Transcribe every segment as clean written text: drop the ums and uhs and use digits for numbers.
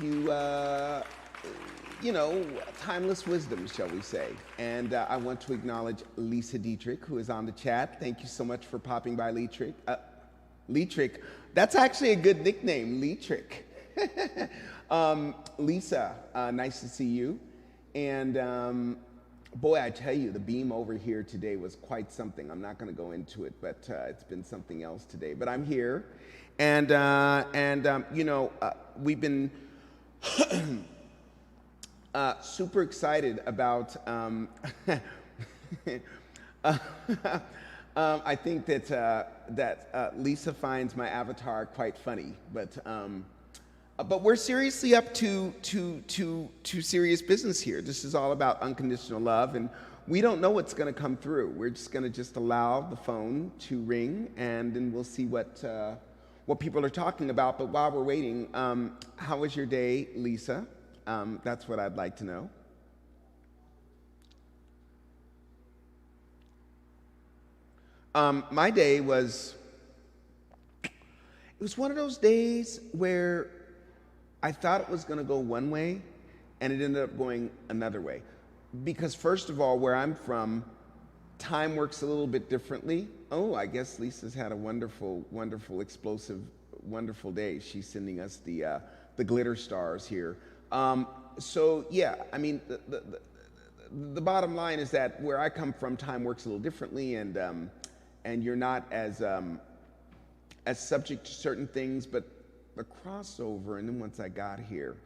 you, you know, timeless wisdom, shall we say. And I want to acknowledge Lisa Dietrich, who is on the chat. Thank you so much for popping by, Dietrich. Dietrich, that's actually a good nickname, Dietrich. Lisa, nice to see you. And boy, I tell you, the beam over here today was quite something. I'm not going to go into it, but it's been something else today. But I'm here, and you know, we've been super excited about. I think that Lisa finds my avatar quite funny, but we're seriously up to serious business here. This is all about unconditional love, and we don't know what's going to come through. We're just going to just allow the phone to ring, and then we'll see what people are talking about. But while we're waiting, how was your day, Lisa? That's what I'd like to know. My day was, it was one of those days where I thought it was going to go one way, and it ended up going another way. Because first of all, where I'm from, time works a little bit differently. Oh, I guess Lisa's had a wonderful, wonderful, explosive, wonderful day. She's sending us the glitter stars here. So yeah, I mean, the bottom line is that where I come from, time works a little differently, and you're not as subject to certain things, but the crossover, and then once I got here,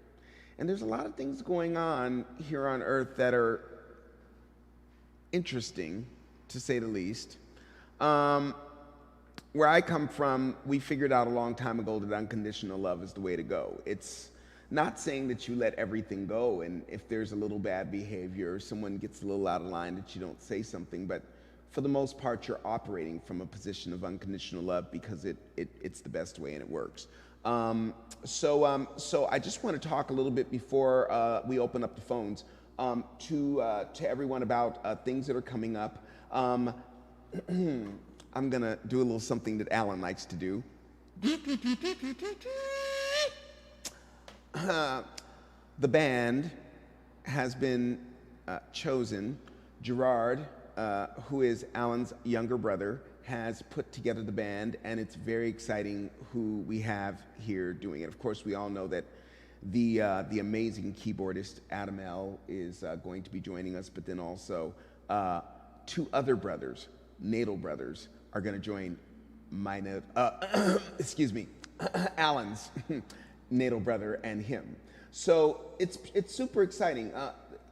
and there's a lot of things going on here on Earth that are interesting, to say the least. Where I come from, we figured out a long time ago that unconditional love is the way to go. It's not saying that you let everything go, and if there's a little bad behavior or someone gets a little out of line, that you don't say something, but for the most part, you're operating from a position of unconditional love because it's the best way and it works. So I just want to talk a little bit before we open up the phones to everyone about things that are coming up. I'm gonna do a little something that Alan likes to do. The band has been chosen. Gerard, who is Alan's younger brother, has put together the band, and it's very exciting who we have here doing it. Of course, we all know that the amazing keyboardist Adam L. is going to be joining us, but then also two other brothers, natal brothers, are going to join my excuse me, Alan's natal brother and him. So it's super exciting.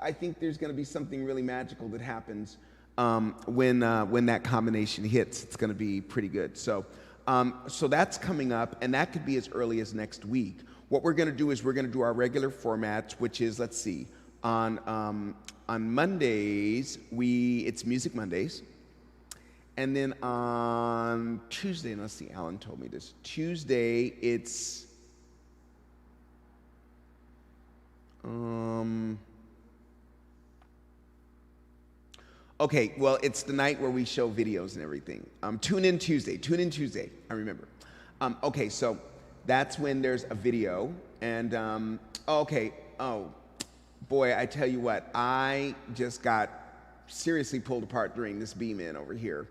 I think there's going to be something really magical that happens when that combination hits. It's going to be pretty good. So that's coming up, and that could be as early as next week. What we're going to do is we're going to do our regular format, which is, let's see, on Mondays it's Music Mondays, and then on Tuesday, and let's see, Alan told me this. Tuesday it's okay, well, it's the night where we show videos and everything. Tune in Tuesday, I remember. Okay, so that's when there's a video, and okay, oh, boy, I tell you what, I just got seriously pulled apart during this beam in over here.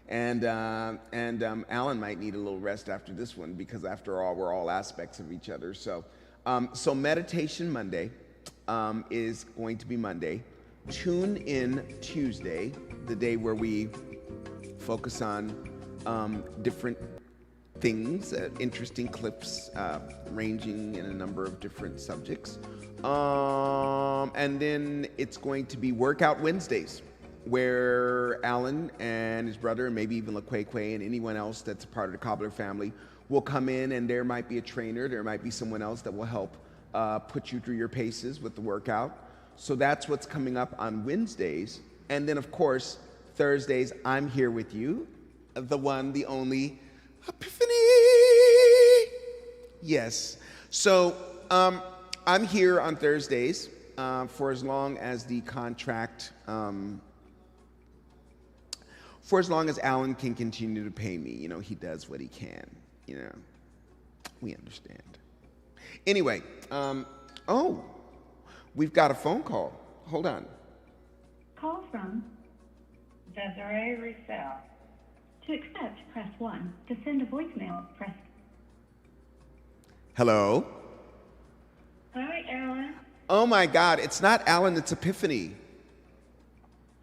And Alan might need a little rest after this one, because after all, we're all aspects of each other. So Meditation Monday is going to be Monday. Tune in Tuesday, the day where we focus on different things, interesting clips ranging in a number of different subjects. And then it's going to be Workout Wednesdays, where Alan and his brother, and maybe even LaQuay and anyone else that's a part of the Cobbler family, will come in, and there might be a trainer, there might be someone else that will help put you through your paces with the workout. So that's what's coming up on Wednesdays. And then, of course, Thursdays, I'm here with you, the one, the only, Epiphany. Yes. So I'm here on Thursdays for as long as the contract, for as long as Alan can continue to pay me. You know, he does what he can. You know, we understand. Anyway, oh, we've got a phone call. Hold on. Call from Desiree Roussel. To accept, press 1. To send a voicemail, press... Hello? Hi, Alan. Oh my God, it's not Alan, it's Epiphany.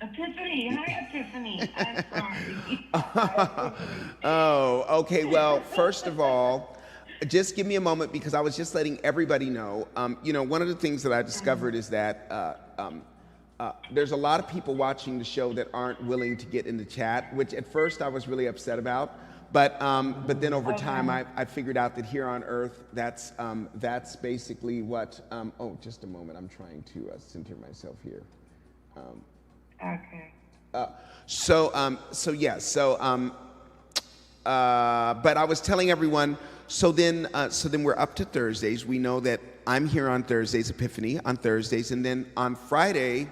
Epiphany. Hi, Epiphany. I'm sorry. Oh, okay. Well, first of all, just give me a moment because I was just letting everybody know. One of the things that I discovered is that there's a lot of people watching the show that aren't willing to get in the chat, which at first I was really upset about. But then over time, I figured out that here on Earth, that's basically what. Oh, just a moment. I'm trying to center myself here. Okay. But I was telling everyone. So then we're up to Thursdays. We know that I'm here on Thursdays, Epiphany on Thursdays, and then on Friday,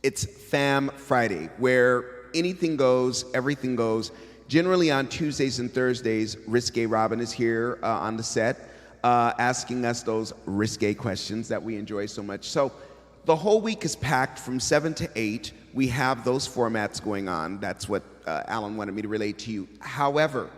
it's Fam Friday, where anything goes, everything goes. Generally on Tuesdays and Thursdays, Risque Robin is here on the set, asking us those risque questions that we enjoy so much. So the whole week is packed from 7 to 8. We have those formats going on. That's what Alan wanted me to relate to you. However,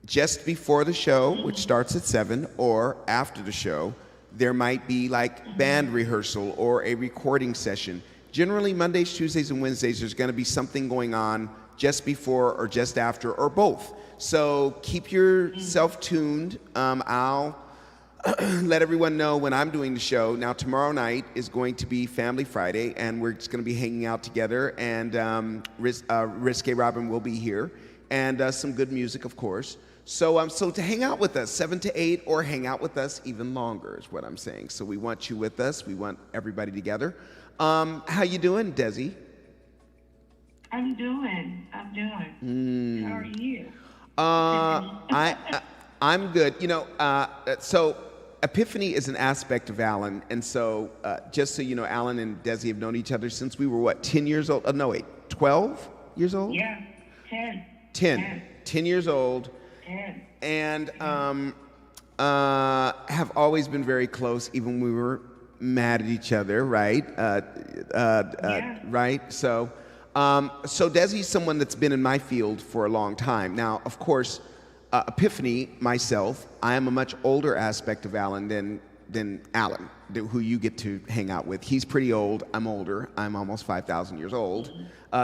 just before the show, which starts at 7, or after the show, there might be like band rehearsal or a recording session. Generally, Mondays, Tuesdays, and Wednesdays, there's going to be something going on just before or just after or both. So keep yourself tuned. I'll let everyone know when I'm doing the show. Now, tomorrow night is going to be Family Friday, and we're just going to be hanging out together, and Risque Robin will be here, and some good music, of course. So to hang out with us, 7 to 8, or hang out with us even longer is what I'm saying. So we want you with us. We want everybody together. How you doing, Desi? I'm doing. How are you? I'm good. So Epiphany is an aspect of Alan, and so just so you know, Alan and Desi have known each other since we were what, 10 years old? No, wait, 12 years old? Yeah, 10. 10 years old. 10. And have always been very close, even when we were mad at each other, right? Yeah. Right? So Desi's someone that's been in my field for a long time. Now, of course, Epiphany, myself, I am a much older aspect of Alan than Alan, who you get to hang out with. He's pretty old. I'm older. I'm almost 5,000 years old.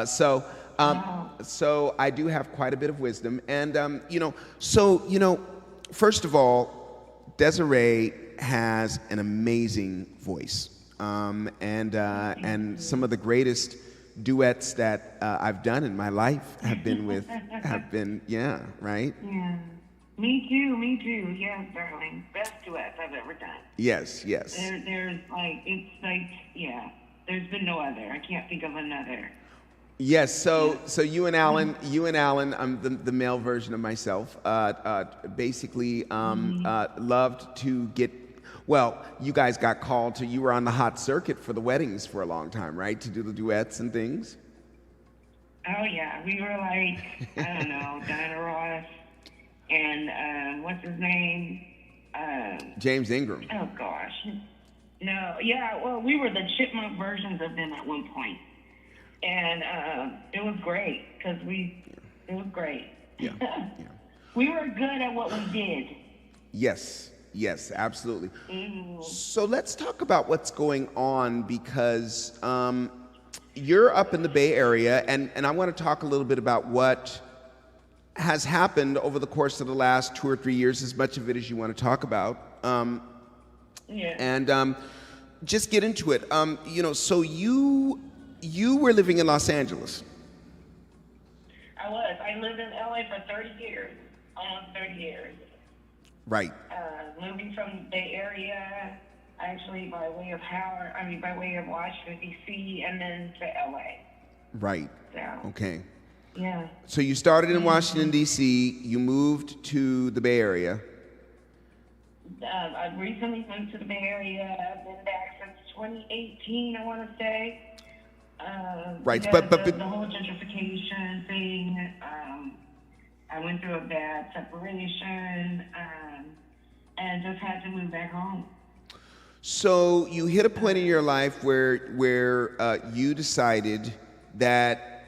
So I do have quite a bit of wisdom. And, first of all, Desiree has an amazing voice. And some of the greatest duets that I've done in my life have been, yeah, right? Yeah. Me too. Yes, darling. Best duets I've ever done. Yes. There's been no other. I can't think of another. Yes, so you and Alan, I'm the male version of myself, basically loved to get, well, you guys got called to, you were on the hot circuit for the weddings for a long time, right? To do the duets and things? Oh, yeah. We were like, I don't know, Diana Ross and what's his name? James Ingram. Oh, gosh. No, yeah, well, we were the chipmunk versions of them at one point. And it was great because it was great. Yeah. We were good at what we did. Yes, absolutely. Mm-hmm. So let's talk about what's going on because you're up in the Bay Area, and I want to talk a little bit about what has happened over the course of the last 2 or 3 years, as much of it as you want to talk about. And just get into it. So you were living in Los Angeles. I was. I lived in LA for 30 years, almost 30 years. Right. Moving from the Bay Area, actually by way of Washington, D.C., and then to LA. Right. So, okay. Yeah. So you started in Washington, D.C., you moved to the Bay Area. I recently moved to the Bay Area. I've been back since 2018, I want to say. Right, but the whole gentrification thing, I went through a bad separation, and just had to move back home. So you hit a point in your life where you decided that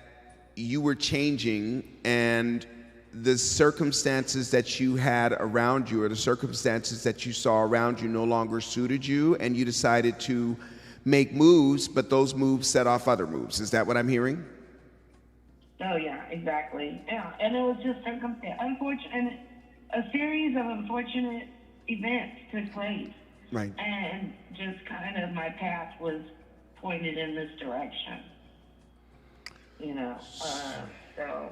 you were changing, and the circumstances that you had around you, or the circumstances that you saw around you, no longer suited you, and you decided to make moves, but those moves set off other moves. Is that what I'm hearing? Oh yeah, exactly. Yeah, and it was just unfortunate. A series of unfortunate events took place. Right. And just kind of my path was pointed in this direction. You know, so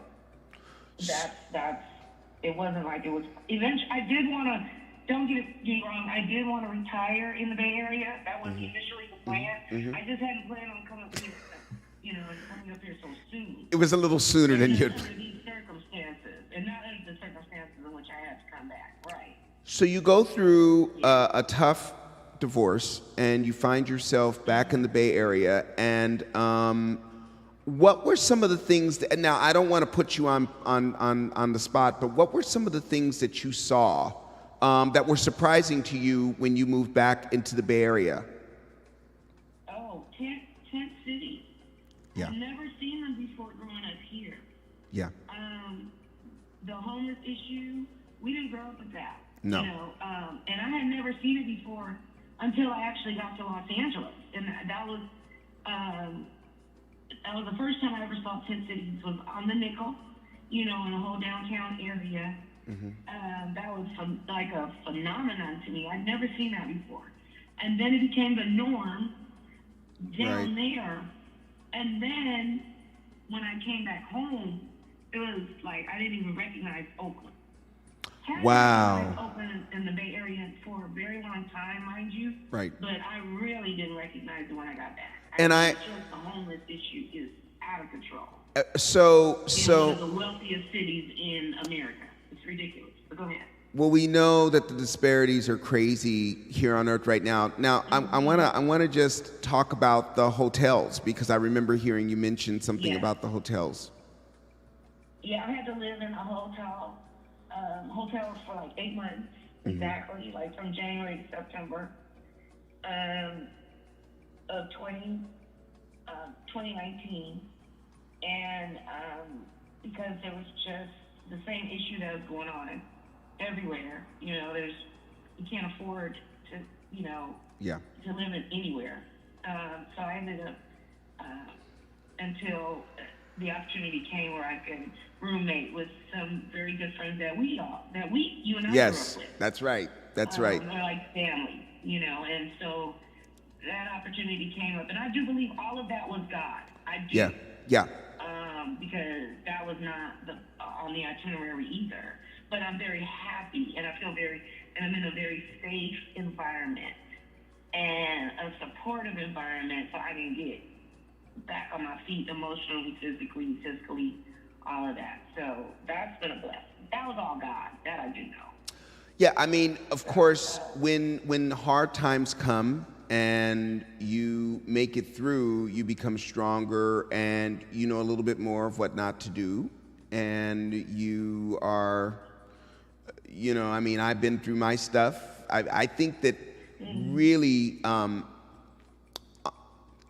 that's it wasn't like it was eventually. I did want to, don't get me wrong, I did want to retire in the Bay Area. That was initially the plan. I just hadn't planned on coming up here, and coming up here so soon. It was a little sooner than you'd. Under these circumstances, and not under the circumstances in which I had to come back. Right. So you go through a tough divorce, and you find yourself back in the Bay Area, and what were some of the things that, now I don't want to put you on the spot, but what were some of the things that you saw that were surprising to you when you moved back into the Bay Area? Oh, tent cities. Yeah. I've never seen them before growing up here. Yeah. The homeless issue, we didn't grow up with that. No. And I had never seen it before until I actually got to Los Angeles, and that was the first time I ever saw tent cities. Was on the Nickel, in a whole downtown area. That was like a phenomenon to me. I'd never seen that before, and then it became the norm down there. And then when I came back home, it was like I didn't even recognize Oakland. Wow. Oakland in the Bay Area for a very long time, mind you. Right. But I really didn't recognize it when I got back. Just the homeless issue is out of control. So one of the wealthiest cities in America. It's ridiculous. But go ahead. Well, we know that the disparities are crazy here on Earth right now. Now, I wanna just talk about the hotels, because I remember hearing you mention something about the hotels. Yeah, I had to live in a hotels for like 8 months, exactly, like from January to September of 2019. And because there was just the same issue that was going on everywhere. You can't afford to, to live in anywhere. So I ended up, until the opportunity came where I could roommate with some very good friends that you and I grew up with. That's right. That's right. They're like family, and so that opportunity came up, and I do believe all of that was God. I do. Yeah. Because that was not on the itinerary either. But I'm very happy, and I'm in a very safe environment and a supportive environment, so I can get back on my feet emotionally, physically, all of that. So that's been a blessing. That was all God. That I do know. Yeah, I mean, of course, when hard times come and you make it through, you become stronger, and you know a little bit more of what not to do. And you are, I mean, I've been through my stuff. I think that really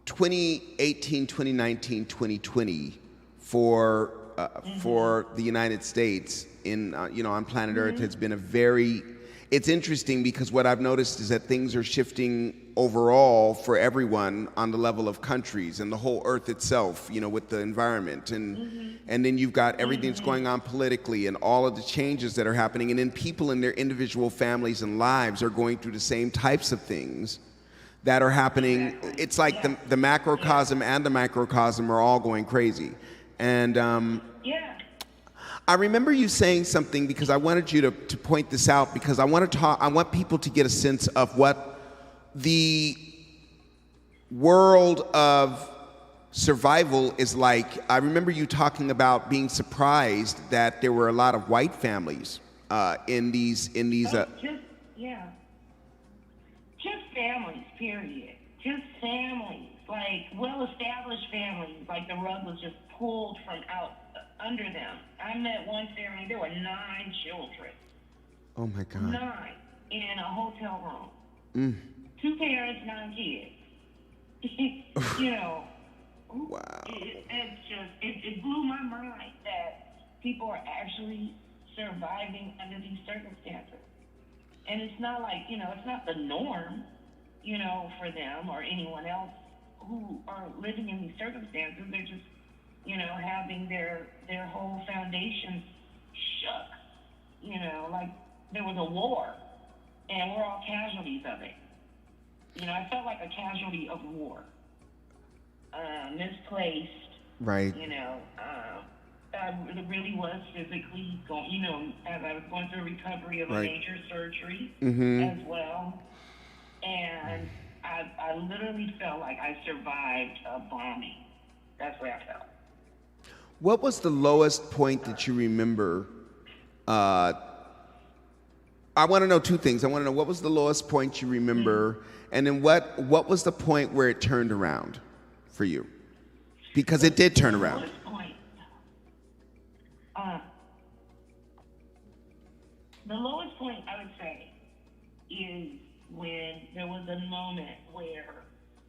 2018, 2019, 2020 for the United States on planet Earth has been it's interesting, because what I've noticed is that things are shifting overall for everyone on the level of countries and the whole Earth itself, with the environment. And then you've got everything that's going on politically and all of the changes that are happening. And then people in their individual families and lives are going through the same types of things that are happening. It's like the macrocosm and the microcosm are all going crazy. And I remember you saying something, because I wanted you to point this out, because I want people to get a sense of what the world of survival is like. I remember you talking about being surprised that there were a lot of white families in these. Just families, period. Just families, like well-established families. Like the rug was just pulled from out under them. I met one family, there were 9 children. Oh my God. 9. in a hotel room. 2 parents, 9 kids. You know, Wow. it blew my mind that people are actually surviving under these circumstances. And it's not like, it's not the norm, for them or anyone else who are living in these circumstances. They're just, having their whole foundation shook, like there was a war and we're all casualties of it. I felt like a casualty of war. Misplaced. Right. I really was physically going, as I was going through recovery of a major surgery as well. And I literally felt like I survived a bombing. That's what I felt. What was the lowest point that you remember? I want to know 2 things. I want to know what was the lowest point you remember, and then what was the point where it turned around for you? Because it did turn around. The lowest point. The lowest point, I would say, is when there was a moment where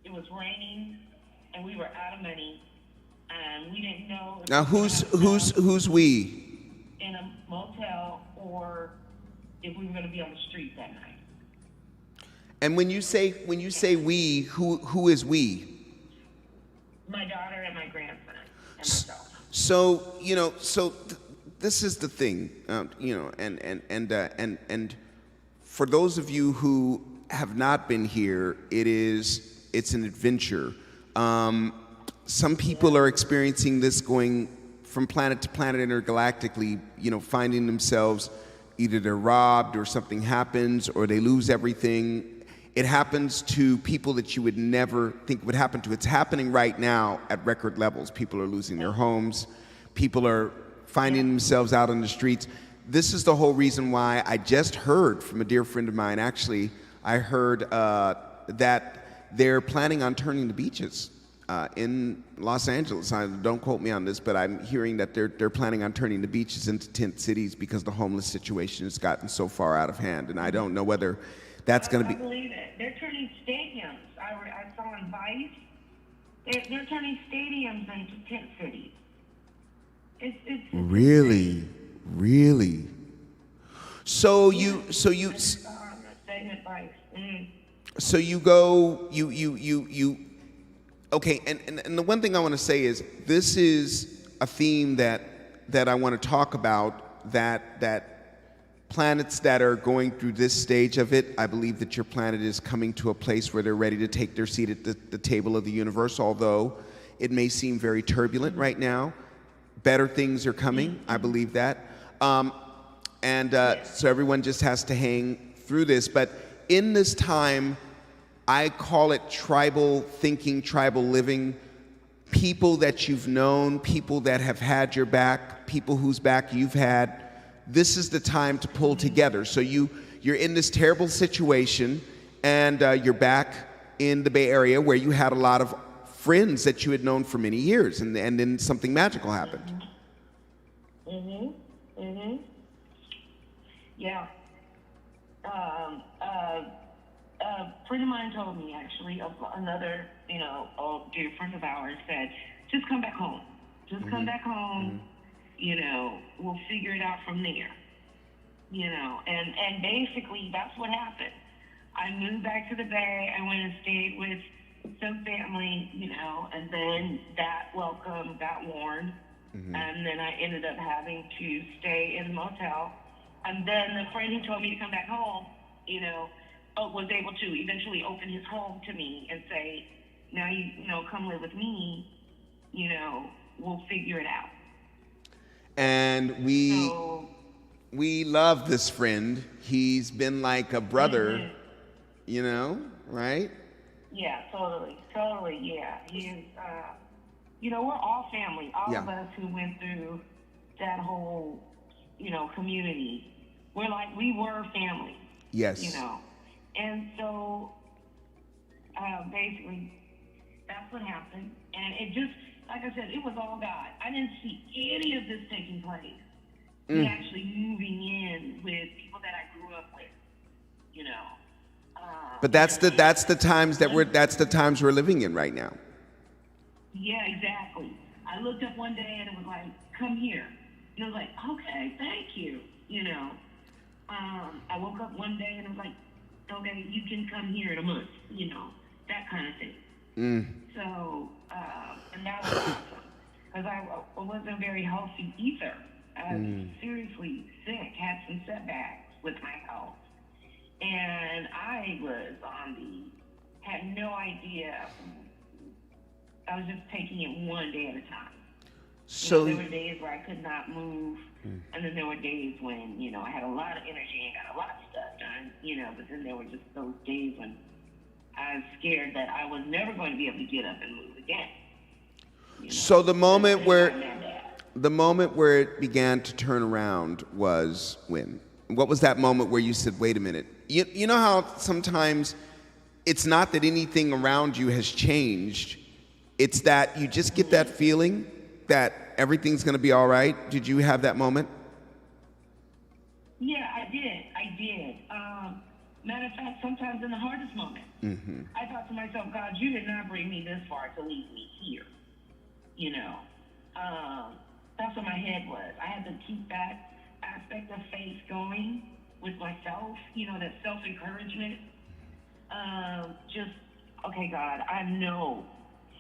it was raining and we were out of money and we didn't know if Now who's we? In a motel or if we were going to be on the street that night. And when you say we, who is we? My daughter and my grandson and myself. So this is the thing, and for those of you who have not been here, it's an adventure. Some people are experiencing this going from planet to planet intergalactically, finding themselves either they're robbed or something happens or they lose everything. It happens to people that you would never think would happen to. It's happening right now at record levels. People are losing their homes. People are finding themselves out on the streets. This is the whole reason why I just heard from a dear friend of mine, actually, I heard that they're planning on turning the beaches in Los Angeles. Don't quote me on this, but I'm hearing that they're planning on turning the beaches into tent cities because the homeless situation has gotten so far out of hand. And I don't know whether that's going to be... I believe it. They're turning stadiums. I saw on Vice. They're turning stadiums into tent cities. It's really. So you go, okay, and the one thing I want to say is this is a theme that I want to talk about, that planets that are going through this stage of it, I believe that your planet is coming to a place where they're ready to take their seat at the table of the universe, although it may seem very turbulent right now. Better things are coming, I believe that. So everyone just has to hang through this. But in this time, I call it tribal thinking, tribal living. People that you've known, people that have had your back, people whose back you've had. This is the time to pull together. So you're in this terrible situation, and you're back in the Bay Area where you had a lot of friends that you had known for many years, and then something magical happened. Yeah. A friend of mine told me, actually, another, a dear friend of ours said, just come back home. Just come back home. We'll figure it out from there. And basically that's what happened. I moved back to the Bay. I went and stayed with some family, and then that welcome got warned. And then I ended up having to stay in a motel. And then the friend who told me to come back home, was able to eventually open his home to me and say, now come live with me, we'll figure it out. And we love this friend. He's been like a brother, right? Yeah, totally, yeah. He is, we're all family. All of us who went through that whole, community. We were family. Yes. And so, basically, that's what happened. And it just, like I said, it was all God. I didn't see any of this taking place. Me actually moving in with people that I grew up with, you know. But that's the times we're living in right now. Yeah, exactly. I looked up one day and it was like, come here. And I was like, okay, thank you, you know. I woke up one day and it was like, okay, you can come here in a month, you know, that kind of thing. So, and that was awesome. Because I wasn't very healthy either. I was seriously sick, had some setbacks with my health. And I was had no idea. I was just taking it one day at a time. So there were days where I could not move, and then there were days when, you know, I had a lot of energy and got a lot of stuff done, you know, but then there were just those days when I was scared that I was never going to be able to get up and move again. You know? So the moment where it began to turn around was when? What was that moment where you said, wait a minute? You know how sometimes it's not that anything around you has changed, it's that you just get that feeling that everything's going to be all right. Did you have that moment? Yeah, I did. Matter of fact, sometimes in the hardest moment, I thought to myself, God, you did not bring me this far to leave me here. You know, that's what my head was. I had to keep that aspect of faith going with myself, you know, that self-encouragement. Just, okay, God, I know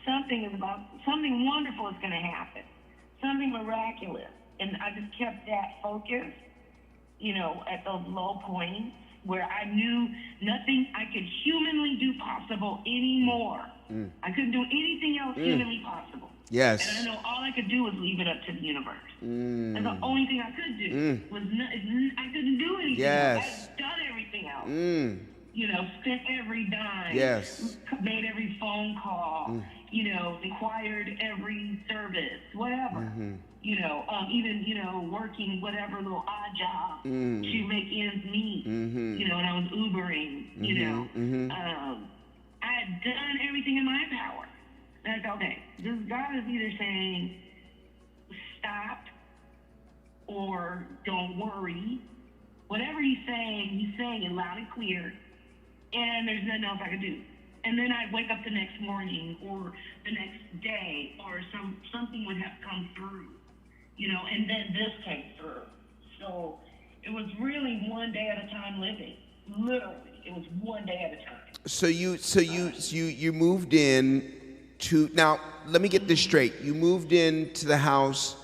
something wonderful is going to happen, something miraculous. And I just kept that focus, you know, at those low points where I knew nothing I could humanly do possible anymore. I couldn't do anything else humanly possible. Yes. And I know all I could do was leave it up to the universe. And the only thing I could do was I couldn't do anything else. I've done everything else. You know, spent every dime. Yes. Made every phone call. You know, inquired every service, whatever. You know, even, you know, working whatever little odd job to make ends meet. You know, and I was Ubering, you know. I had done everything in my power. And I thought, okay, this God is either saying stop or don't worry. Whatever he's saying it loud and clear. And there's nothing else I could do. And then I'd wake up the next morning or the next day or something would have come through, you know, and then this came through. So it was really one day at a time living. Literally, it was one day at a time. So you moved in to, now let me get this straight. You moved into the house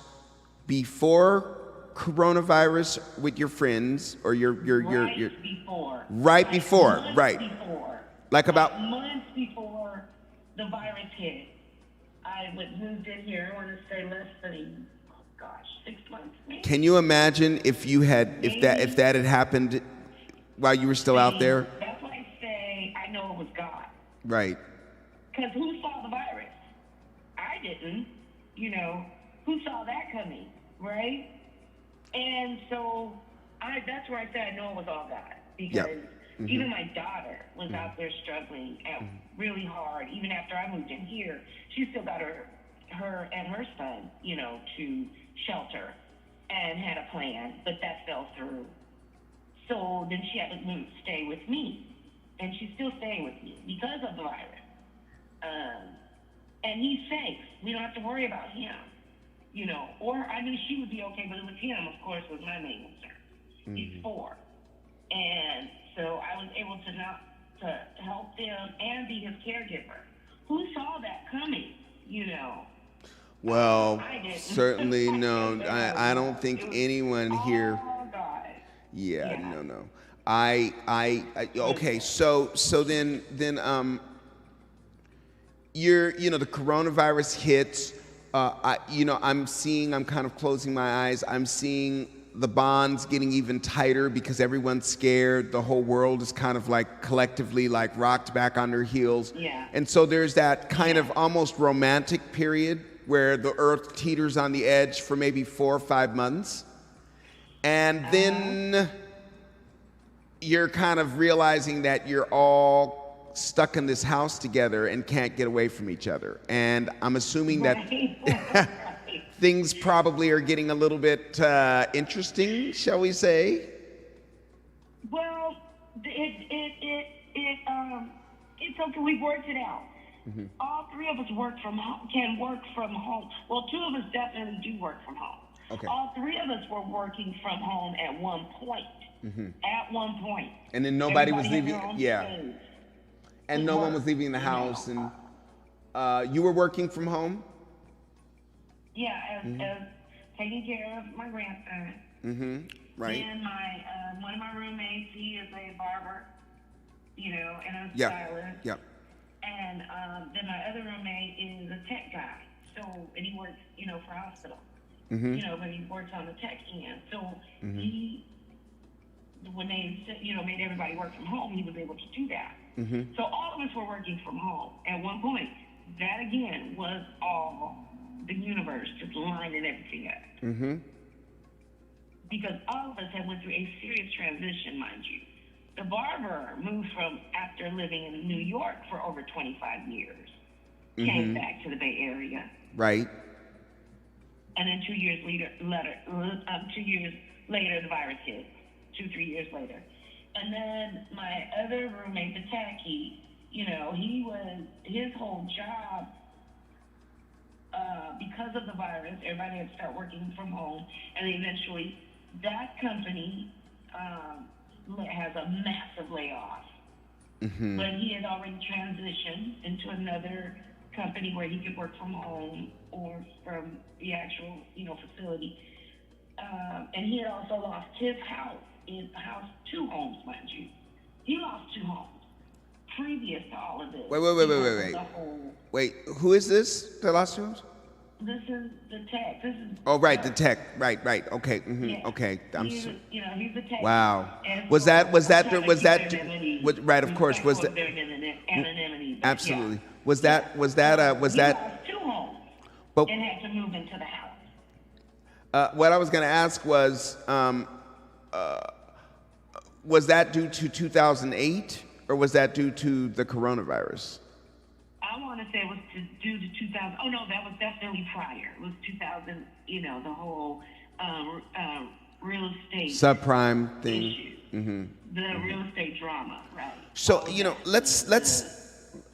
before coronavirus with your friends or your before. Right before, months right. Before. Like about months before the virus hit. I moved in here, I want to say less than 6 months maybe. Can you imagine if that had happened while you were still out there? That's why I say I know it was God. Right. Because who saw the virus? I didn't. You know, who saw that coming, right? And so that's where I say I know it was all God. Because even my daughter was out there struggling really hard. Even after I moved in here, she still got her and her son, you know, to shelter and had a plan, but that fell through. So then she had to stay with me. And she's still staying with me because of the virus. And he's safe. We don't have to worry about him, you know. Or, I mean, she would be okay, but it was him, of course, was my main concern. He's 4. And so I was able to help them and be his caregiver. Who saw that coming, you know? Well, I didn't. certainly no. I don't think anyone here. God. Yeah, no. Okay, so then the coronavirus hits. I'm kind of closing my eyes. I'm seeing the bonds getting even tighter because everyone's scared. The whole world is kind of like collectively like rocked back on their heels. Yeah. And so there's that kind of almost romantic period where the earth teeters on the edge for maybe 4 or 5 months. And then you're kind of realizing that you're all stuck in this house together and can't get away from each other. And I'm assuming that things probably are getting a little bit interesting, shall we say? Well, It's okay. We worked it out. All three of us can work from home. Well, two of us definitely do work from home. Okay. All three of us were working from home at one point. At one point. And then nobody was Everybody leaving. had their own Yeah. space. And no one was leaving the house. And you were working from home? Yeah, as taking care of my grandson. Right. And my one of my roommates, he is a barber, and a Yeah. stylist. Yeah. And then my other roommate is a tech guy. So, and he works, for hospital. But he works on the tech end. So he, when they, made everybody work from home, he was able to do that. So all of us were working from home at one point. That again was all the universe just lining everything up. Because all of us had went through a serious transition, mind you. The barber moved from after living in New York for over 25 years, came back to the Bay Area. Right. And then 2 years later, the virus hit. 2-3 years later. And then my other roommate, the techie, his whole job, because of the virus, everybody had to start working from home, and eventually that company has a massive layoff. But he had already transitioned into another company where he could work from home or from the actual, facility. And he had also lost his house. His house, 2 homes, mind you. He lost 2 homes previous to all of this. Wait, who is this? The lost homes? This is the tech. This is. Oh, right, the tech. Right. Okay. Yeah. Okay. He's the tech. Wow. And Was so that? I'm trying to keep anonymity, Right. Of course. Was that? Their anonymity. But Absolutely. Yeah. Was that? He lost 2 homes But and had to move into the house. what I was going to ask was that due to 2008 or was that due to the coronavirus? I want to say it was due to 2000. Oh, no, that was definitely prior. It was 2000, the whole real estate Subprime thing. issue. The real estate drama, right. So,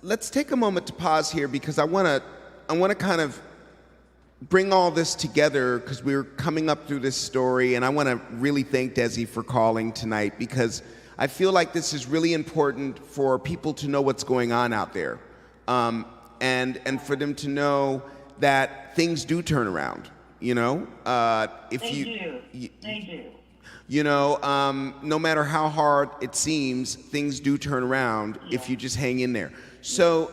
let's take a moment to pause here because I want to kind of bring all this together because we're coming up through this story, and I want to really thank Desi for calling tonight because I feel like this is really important for people to know what's going on out there, and for them to know that things do turn around. They do. No matter how hard it seems, things do turn around if you just hang in there. So,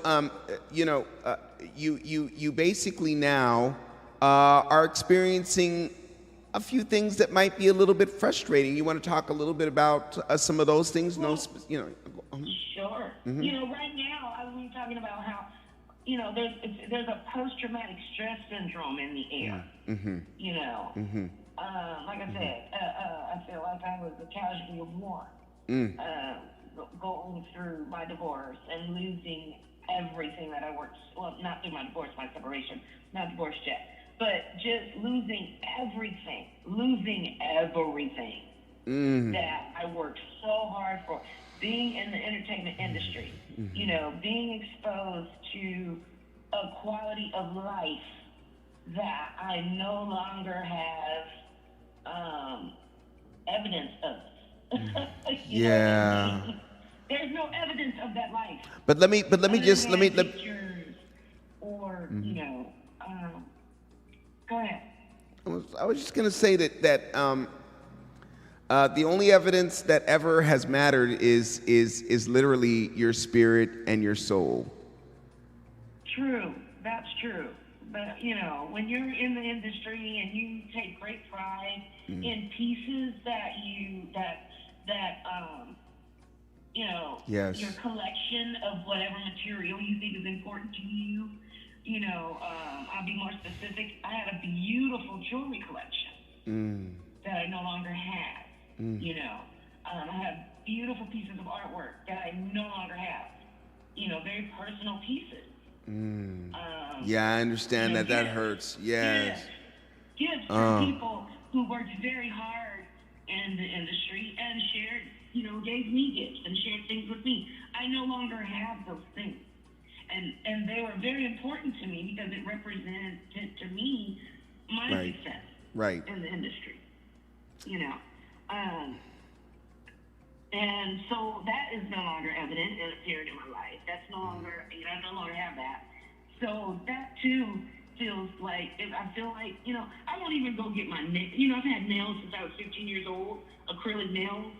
you basically now are experiencing a few things that might be a little bit frustrating. You want to talk a little bit about some of those things? Well, Sure. Right now, I was talking about how, there's a post-traumatic stress syndrome in the air. Like I said, I feel like I was a casualty of war. Going through my divorce and losing everything that I worked, well, not through my divorce, my separation, not divorced yet, but just losing everything that I worked so hard for. Being in the entertainment industry, being exposed to a quality of life that I no longer have evidence of. Yeah. There's no evidence of that life. But let me just pictures or go ahead. I was just gonna say that the only evidence that ever has mattered is literally your spirit and your soul. True, that's true. But when you're in the industry and you take great pride in pieces that yes. your collection of whatever material you think is important to you. I'll be more specific. I had a beautiful jewelry collection that I no longer have. I have beautiful pieces of artwork that I no longer have. Very personal pieces. Yeah, I understand that. That hurts. Yes. Gifts for people who worked very hard in the industry and shared, gave me gifts and shared things with me. I no longer have those things. And they were very important to me because it represented to me my Right. success Right. in the industry. And so that is no longer evident and apparent in my life. That's no longer, I no longer have that. So that too feels like, I feel like, I won't even go get my nails. I've had nails since I was 15 years old, acrylic nails,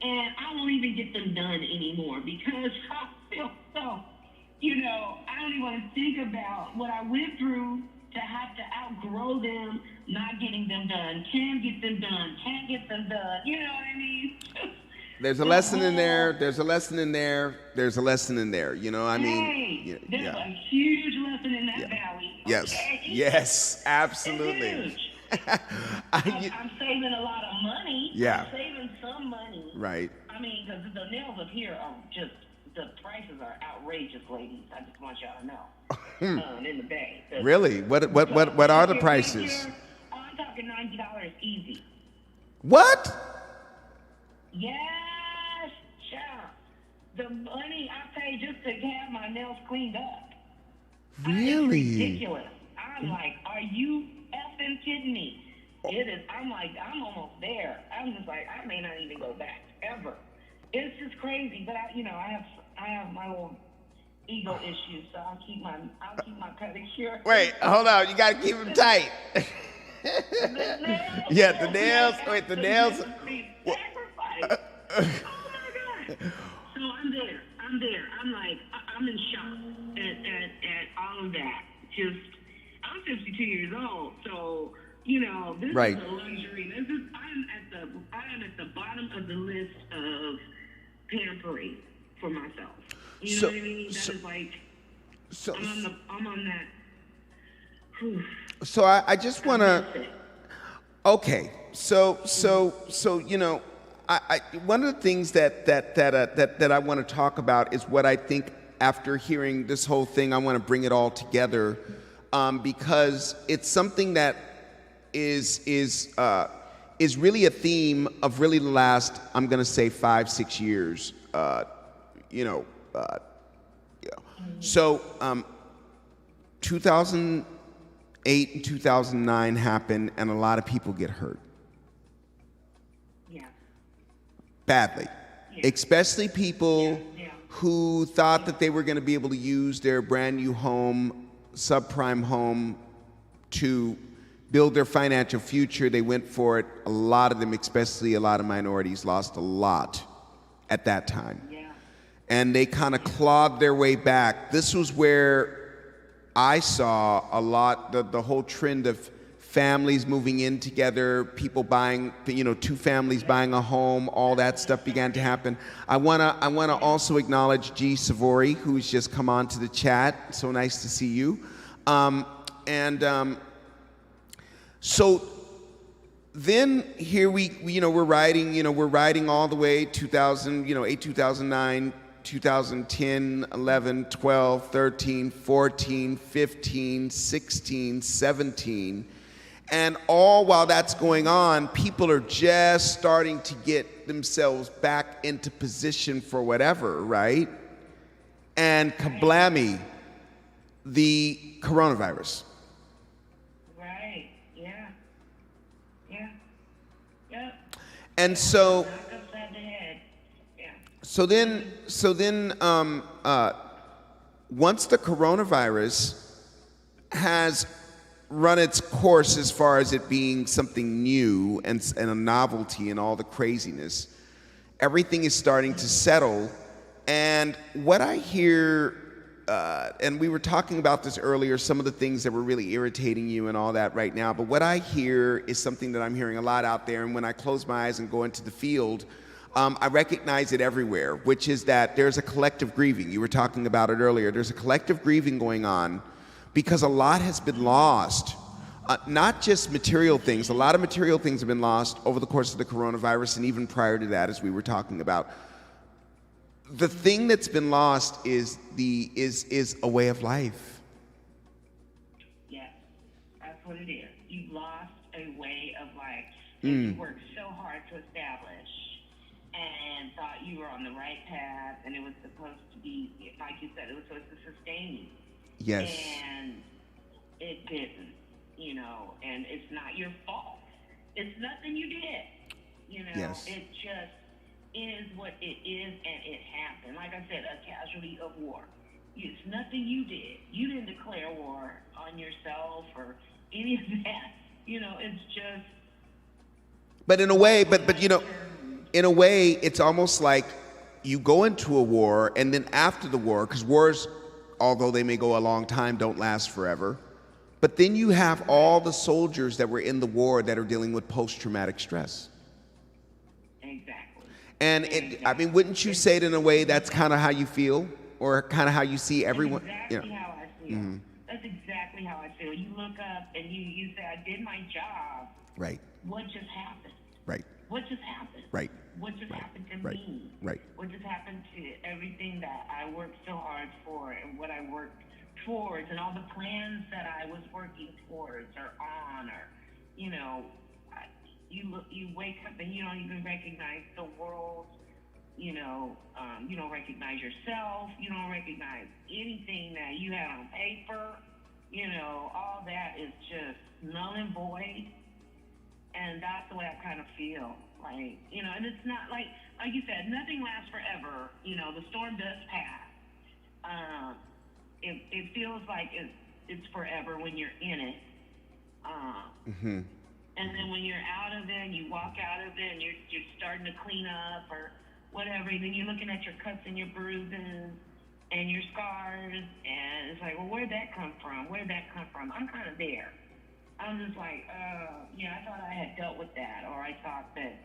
and I won't even get them done anymore because I feel so, I don't even want to think about what I went through to have to outgrow them, not getting them done, can't get them done, can't get them done. You know what I mean? There's a lesson in there. There's a lesson in there. There's a lesson in there. There's Yeah. a huge lesson in that Yeah. valley. Yes. Okay? Yes. Absolutely. It's huge. I'm saving a lot of money. Yeah. I'm saving some money. Right. I mean, because the nails up here are just, the prices are outrageous, ladies. I just want y'all to know. In the Bay. Really? What are the prices? I'm talking $90 easy. What? Yes, child. The money I pay just to have my nails cleaned up. Really? It's ridiculous. I'm like, are you effing kidding me? It is. I'm like, I'm almost there. I'm just like, I may not even go back ever. It's just crazy. But I have my little ego issues, so I'll keep my pedicure. Wait, hold on. You gotta keep them tight. Yeah, the nails. Wait, the nails. Sacrifice. Oh my God. So I'm there. I'm like, I'm in shock at all of that. I'm 52 years old, so this Right. is a luxury. I'm at the bottom of the list of pampering for myself. You know what I mean? That is like, I'm on that. Whew. So I just want to. Okay. So I one of the things that I want to talk about is what I think after hearing this whole thing, I want to bring it all together, because it's something that is really a theme of really the last, I'm going to say 5-6 years. So 2008 and 2009 happened, and a lot of people get hurt. Yeah. Badly. Yeah. Especially people Yeah. who thought that they were going to be able to use their brand new home, subprime home, to build their financial future. They went for it. A lot of them, especially a lot of minorities, lost a lot at that time. Yeah. And they kind of clawed their way back. This was where I saw a lot, the whole trend of families moving in together, people buying, two families buying a home, all that stuff began to happen. I wanna also acknowledge G. Savory, who's just come on to the chat. So nice to see you. So then here we're riding all the way 2008, 2009, 2010, 11, 12, 13, 14, 15, 16, 17. And all while that's going on, people are just starting to get themselves back into position for whatever, right? And kablammy, the coronavirus. Right. Yeah. Yeah. Yep. And so, Knock upside the head. Yeah. so then, once the coronavirus has run its course as far as it being something new and a novelty and all the craziness, everything is starting to settle. And what I hear, and we were talking about this earlier, some of the things that were really irritating you and all that right now, but what I hear is something that I'm hearing a lot out there, and when I close my eyes and go into the field, I recognize it everywhere, which is that there's a collective grieving. You were talking about it earlier. There's a collective grieving going on because a lot has been lost. Not just material things. A lot of material things have been lost over the course of the coronavirus, and even prior to that, as we were talking about. The thing that's been lost is a way of life. Yes, that's what it is. You've lost a way of life that you worked so hard to establish. and thought you were on the right path, and it was supposed to be, like you said, it was supposed to sustain you. Yes. And it didn't, and it's not your fault. It's nothing you did, Yes. It just is what it is, and it happened. Like I said, a casualty of war. It's nothing you did. You didn't declare war on yourself or any of that. It's just. But in a way, in a way, it's almost like you go into a war, and then after the war, because wars, although they may go a long time, don't last forever. But then you have all the soldiers that were in the war that are dealing with post-traumatic stress. Exactly. And wouldn't you say it in a way that's kind of how you feel, or kind of how you see everyone? That's exactly how I feel. Mm-hmm. That's exactly how I feel. You look up and you say, I did my job. Right. What just happened? Right. What just happened? Right. What just happened to right. me? Right. What just happened to everything that I worked so hard for, and what I worked towards, and all the plans that I was working towards or on, or you wake up and you don't even recognize the world. You don't recognize yourself. You don't recognize anything that you had on paper. All that is just null and void. And that's the way I kind of feel. Like, and it's not like you said, nothing lasts forever. The storm does pass. It feels like it's forever when you're in it. Mm-hmm. And then when you're out of it, and you walk out of it, and you're starting to clean up or whatever, and then you're looking at your cuts and your bruises and your scars, and it's like, well, where'd that come from? Where'd that come from? I'm kind of there. I'm just like, I thought I had dealt with that, or I thought that,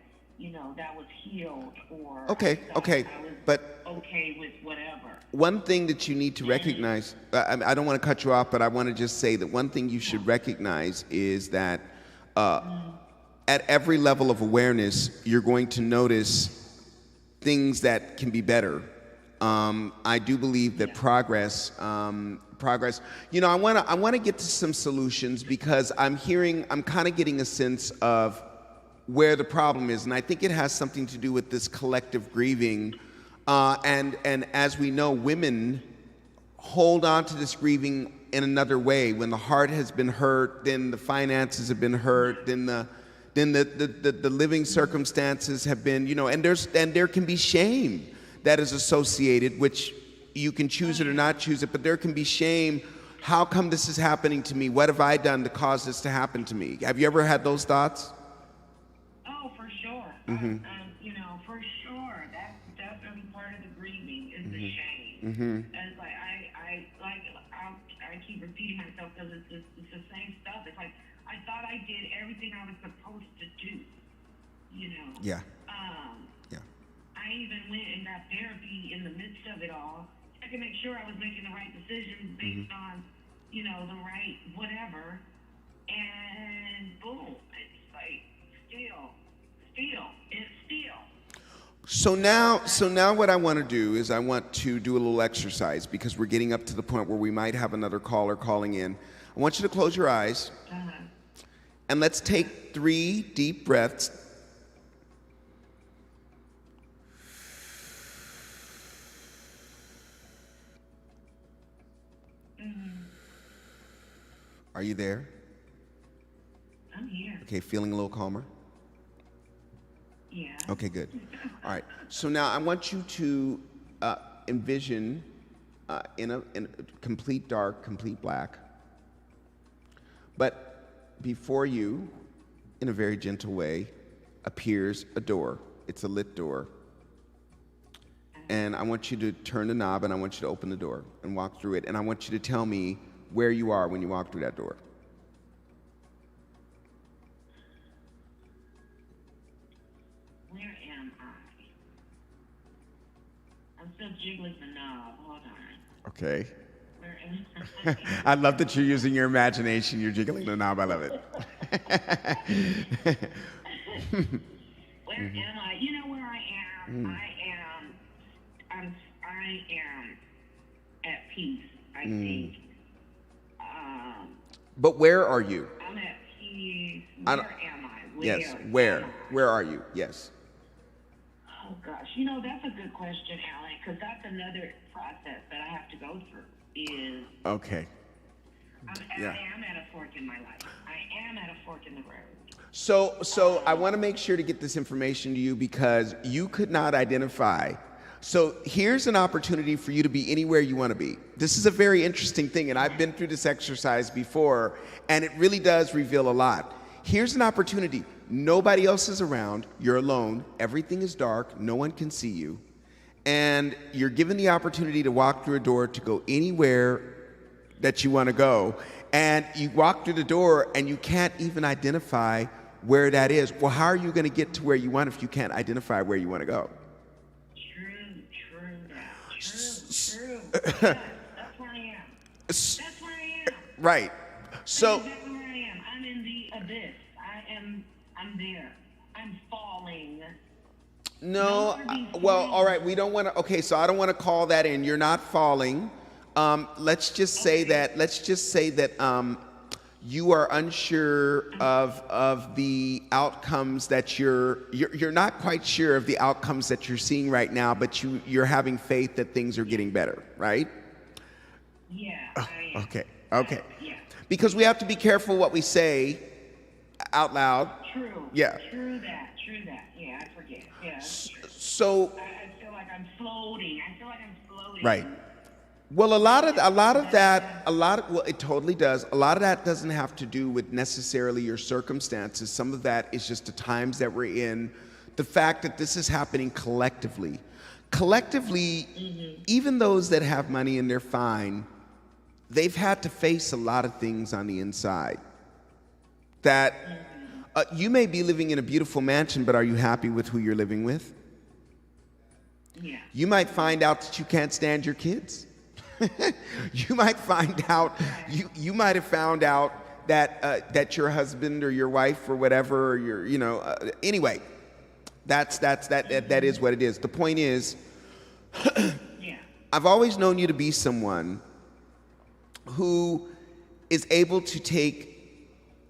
that was healed, or okay, I was but okay with whatever. One thing that you need to recognize, I don't want to cut you off, but I want to just say that one thing you should recognize is that at every level of awareness, you're going to notice things that can be better. I do believe that progress. I want to get to some solutions, because I'm kind of getting a sense of where the problem is, and I think it has something to do with this collective grieving. And as we know, women hold on to this grieving in another way. When the heart has been hurt, then the finances have been hurt, then the living circumstances have been, and there can be shame that is associated, which you can choose it or not choose it, but there can be shame. How come this is happening to me? What have I done to cause this to happen to me? Have you ever had those thoughts? Oh, for sure. Mm-hmm. For sure. That's definitely part of the grieving is the shame. Mm-hmm. And it's like I keep repeating myself, because it's the same stuff. It's like I thought I did everything I was supposed to do. Yeah. I even went and got therapy in the midst of it all. I could make sure I was making the right decisions based on, the right whatever. And boom, it's like still. So now what I want to do is I want to do a little exercise, because we're getting up to the point where we might have another caller calling in. I want you to close your eyes, and let's take 3 deep breaths. Are you there? I'm here. Okay, feeling a little calmer? Yeah. Okay, good. All right. So now I want you to envision in a complete dark, complete black. But before you, in a very gentle way, appears a door. It's a lit door. And I want you to turn the knob, and I want you to open the door and walk through it. And I want you to tell me where you are when you walk through that door. Where am I? I'm still jiggling the knob. Hold on. Okay. Where am I? I love that you're using your imagination. You're jiggling the knob. I love it. Where am I? You know where I am? I am at peace, I think. But where are you? I'm at peace. Where am I? Yes. Where? Where are you? Yes. Oh gosh, that's a good question, Alan, because that's another process that I have to go through. Okay. I am at a fork in my life. I am at a fork in the road. So I want to make sure to get this information to you because you could not identify. So here's an opportunity for you to be anywhere you want to be. This is a very interesting thing, and I've been through this exercise before, and it really does reveal a lot. Here's an opportunity. Nobody else is around. You're alone. Everything is dark. No one can see you. And you're given the opportunity to walk through a door to go anywhere that you want to go. And you walk through the door and you can't even identify where that is. Well, how are you going to get to where you want if you can't identify where you want to go? True. Yes, that's where I am. That's where I am. Right. So. That's exactly where I am. I'm in the abyss. I'm there. I'm falling. No. Well, all right. We don't want to. Okay. So I don't want to call that in. You're not falling. Let's just say that. Let's just say that you are unsure of the outcomes that you're not quite sure of the outcomes that you're seeing right now, but you're having faith that things are getting better, right? Yeah. I am. Okay. Yeah. Because we have to be careful what we say out loud. True. Yeah. True that. Yeah, I forget. Yeah. So. I feel like I'm floating. Right. Well, well, it totally does. A lot of that doesn't have to do with necessarily your circumstances. Some of that is just the times that we're in, the fact that this is happening collectively. Even those that have money and they're fine, they've had to face a lot of things on the inside. That you may be living in a beautiful mansion, but are you happy with who you're living with? Yeah. You might find out that you can't stand your kids. You might find out. You might have found out that your husband or your wife or whatever, or your anyway. That is what it is. The point is, Yeah. I've always known you to be someone who is able to take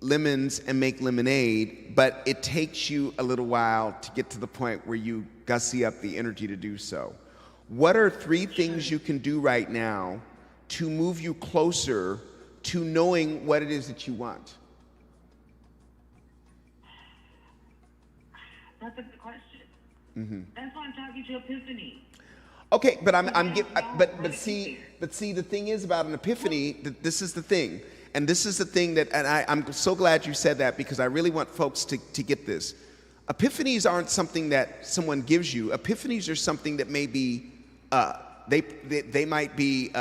lemons and make lemonade, but it takes you a little while to get to the point where you gussy up the energy to do so. What are 3 things you can do right now to move you closer to knowing what it is that you want? That's a good question. That's why I'm talking to Epiphany. Okay, but see, the thing is about an epiphany. This is the thing, and this is the thing that, and I'm so glad you said that because I really want folks to get this. Epiphanies aren't something that someone gives you. Epiphanies are something that may be, they might be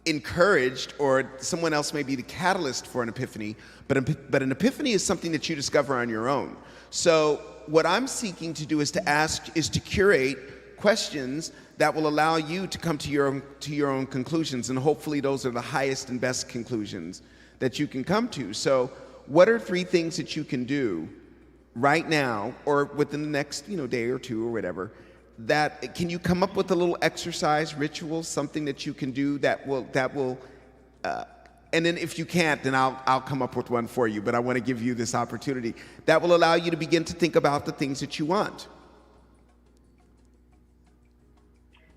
encouraged, or someone else may be the catalyst for an epiphany. But an epiphany is something that you discover on your own. So what I'm seeking to do is to curate questions that will allow you to come to your own conclusions, and hopefully those are the highest and best conclusions that you can come to. So what are 3 things that you can do right now or within the next day or 2 or whatever, that can you come up with a little exercise ritual, something that you can do that will and then if you can't, then I'll come up with one for you, but I want to give you this opportunity that will allow you to begin to think about the things that you want.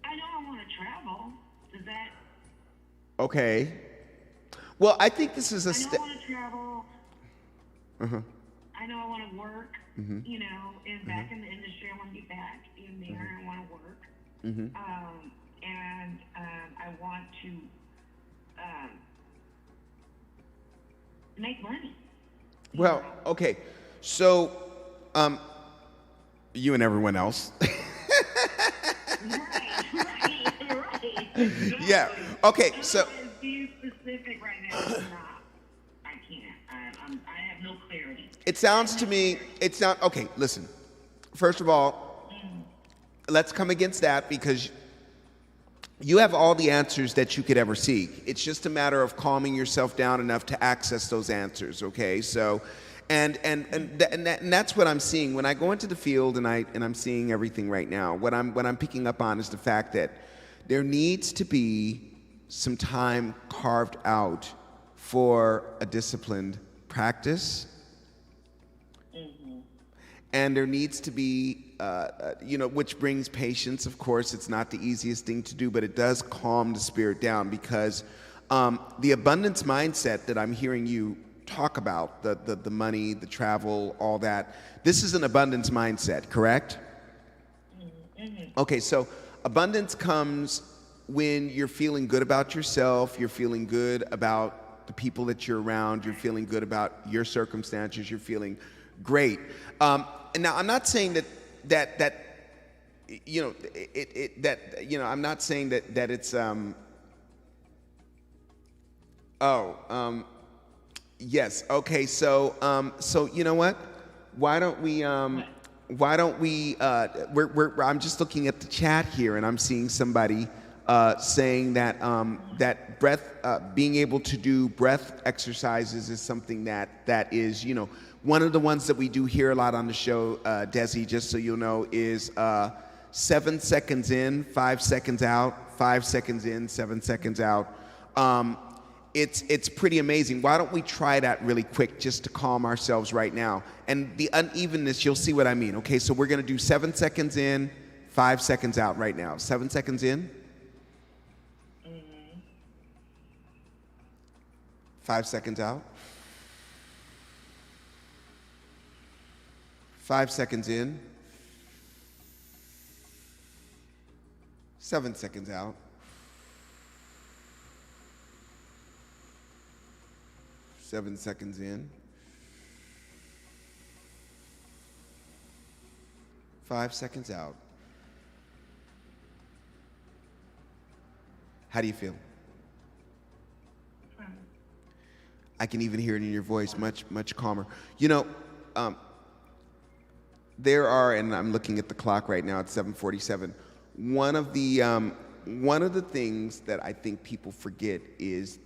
I know I want to travel. Does that? Okay. Well, I think this is a I know I want to travel. I know I want to work. And back in the industry, I want to get back in there. I want to work. And I want to make money. Well, okay. So, you and everyone else. Right. Yeah. Okay. So. Be specific right now. I can't. I have no clarity. It sounds to me. Okay. Listen. First of all, let's come against that because you have all the answers that you could ever seek. It's just a matter of calming yourself down enough to access those answers. Okay. So. And that's what I'm seeing when I go into the field and I'm seeing everything right now. What I'm picking up on is the fact that there needs to be some time carved out for a disciplined practice, and there needs to be which brings patience. Of course, it's not the easiest thing to do, but it does calm the spirit down, because the abundance mindset that I'm hearing you talk about, the money, the travel, all that, this is an abundance mindset, correct? Mm-hmm. Okay, so abundance comes when you're feeling good about yourself, you're feeling good about the people that you're around, you're feeling good about your circumstances, you're feeling great. And now I'm not saying that I'm not saying that it's yes, okay, so you know what? Why don't we I'm just looking at the chat here, and I'm seeing somebody saying that that breath, being able to do breath exercises is something that is, one of the ones that we do here a lot on the show, Desi, just so you'll know, is 7 seconds in, 5 seconds out, 5 seconds in, 7 seconds out. It's pretty amazing. Why don't we try that really quick just to calm ourselves right now? And the unevenness, you'll see what I mean. Okay, so we're going to do 7 seconds in, 5 seconds out right now. 7 seconds in. 5 seconds out. 5 seconds in. 7 seconds out. 7 seconds in. 5 seconds out. How do you feel? I can even hear it in your voice, much calmer. There are, and I'm looking at the clock right now, it's 7:47. One of the things that I think people forget is,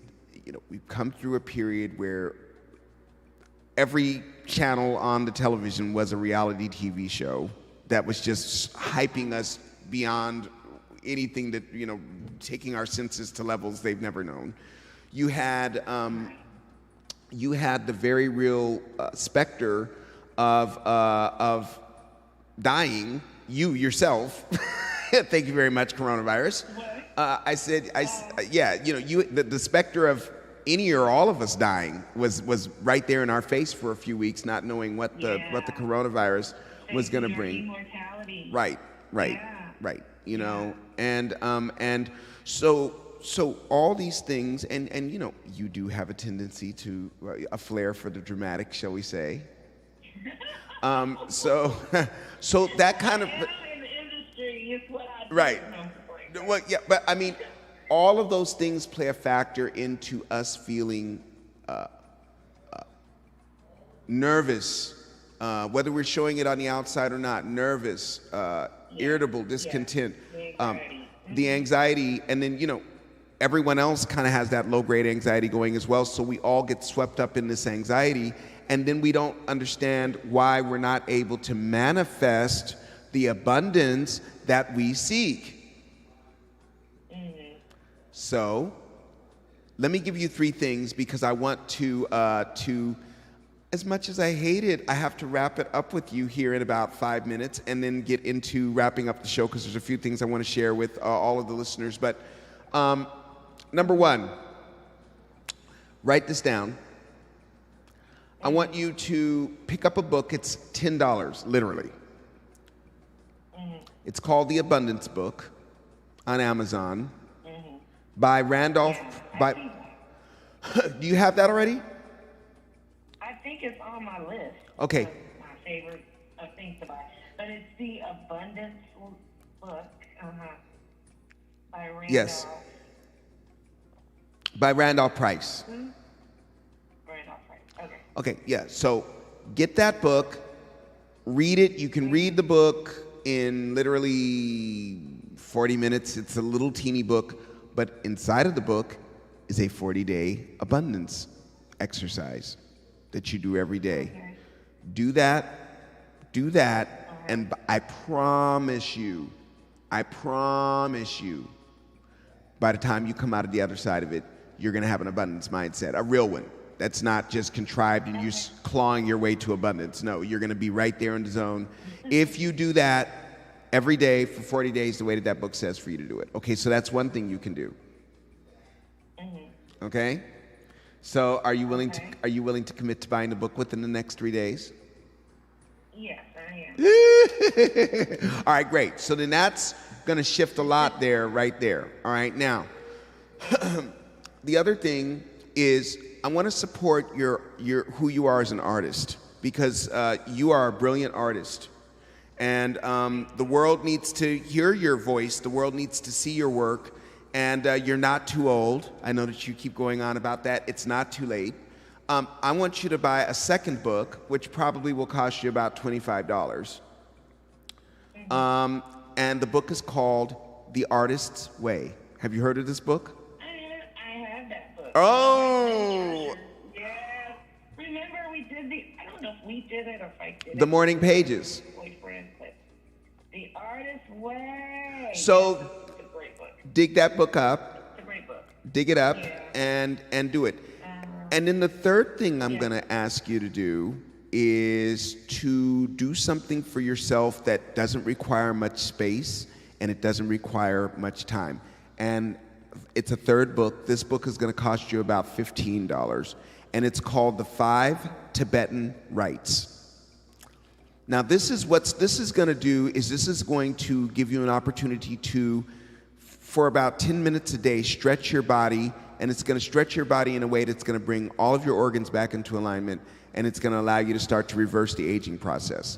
we've come through a period where every channel on the television was a reality TV show that was just hyping us beyond anything that, taking our senses to levels they've never known. You had the very real specter of dying, you yourself. Thank you very much, coronavirus. The specter of any or all of us dying was right there in our face for a few weeks, not knowing what the coronavirus was going to bring. Immortality. Right. Yeah. And so all these things, and you do have a tendency to a flair for the dramatic, shall we say? So that kind of. In the industry is what I do. Right. Well, yeah, but I mean, all of those things play a factor into us feeling nervous, whether we're showing it on the outside or not. Nervous, irritable, discontent, the anxiety, and then everyone else kind of has that low-grade anxiety going as well. So we all get swept up in this anxiety, and then we don't understand why we're not able to manifest the abundance that we seek. So, let me give you 3 things, because I want to, as much as I hate it, I have to wrap it up with you here in about 5 minutes, and then get into wrapping up the show, because there's a few things I want to share with all of the listeners. But number 1, write this down. I want you to pick up a book. It's $10, literally. It's called The Abundance Book on Amazon. By Randolph. Do you have that already? I think it's on my list. Okay. My favorite things to buy, but it's The Abundance Book. By Randolph. Yes. By Randolph Price. Randolph Price. Okay. Okay. Yeah. So get that book. Read it. You can read the book in literally 40 minutes. It's a little teeny book. But inside of the book is a 40-day abundance exercise that you do every day. Okay. Do that, and I promise you, by the time you come out of the other side of it, you're going to have an abundance mindset, a real one That's not just contrived and you clawing your way to abundance. No, you're going to be right there in the zone. If you do that every day for 40 days, the way that book says for you to do it. Okay, so that's one thing you can do. Okay? So are you willing to commit to buying the book within the next 3 days? Yes, I am. All right, great. So then that's going to shift a lot there, right there. All right, now, the other thing is I want to support your who you are as an artist, because you are a brilliant artist. And the world needs to hear your voice. The world needs to see your work. And you're not too old. I know that you keep going on about that. It's not too late. I want you to buy a second book, which probably will cost you about $25. And the book is called The Artist's Way. Have you heard of this book? I have that book. Oh! Yes. Remember we did I don't know if we did it or if I did it. The Morning Pages. Boyfriend, but The Artist's Way. So, It's a great book. dig that book up. It's a great book. Dig it up, Yeah. and do it. And then the third thing I'm going to ask you to do is to do something for yourself that doesn't require much space and it doesn't require much time. And it's a third book. This book is going to cost you about $15, and it's called The 5 Tibetan Rites. Now, this is going to do is this is going to give you an opportunity to, for about 10 minutes a day, stretch your body. And it's going to stretch your body in a way that's going to bring all of your organs back into alignment, and it's going to allow you to start to reverse the aging process.